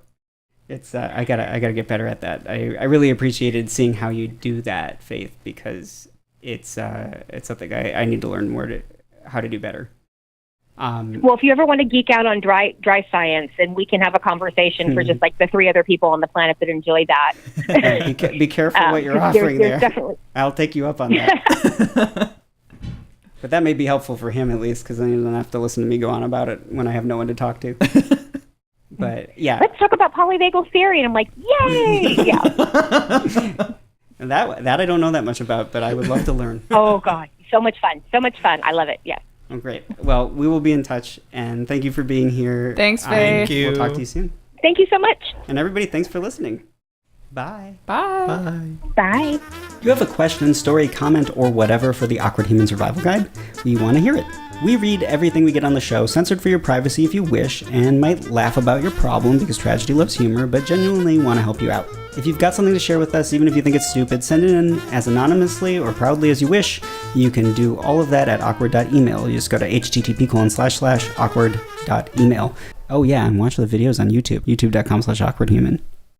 it's I gotta get better at that. I really appreciated seeing how you do that, Faith, because it's something I need to learn more how to do better. Well, if you ever want to geek out on dry science, and we can have a conversation for just like the 3 other people on the planet that enjoy that. Be careful what you're offering there. Definitely... I'll take you up on that. But that may be helpful for him, at least, because then he doesn't have to listen to me go on about it when I have no one to talk to. But, yeah. Let's talk about polyvagal theory. And I'm like, yay! Yeah. That I don't know that much about, but I would love to learn. Oh, God. So much fun. I love it. Yeah. Oh, great. Well, we will be in touch, and thank you for being here. Thanks, Faith. Thank you. We'll talk to you soon. Thank you so much. And everybody, thanks for listening. Bye. Bye. Bye. Bye. You have a question, story, comment, or whatever for the Awkward Human Survival Guide? We want to hear it. We read everything we get on the show, censored for your privacy if you wish, and might laugh about your problem because tragedy loves humor, but genuinely want to help you out. If you've got something to share with us, even if you think it's stupid, send it in as anonymously or proudly as you wish. You can do all of that at awkward.email. You just go to http://awkward.email. Oh yeah, and watch the videos on YouTube, youtube.com/awkwardhuman.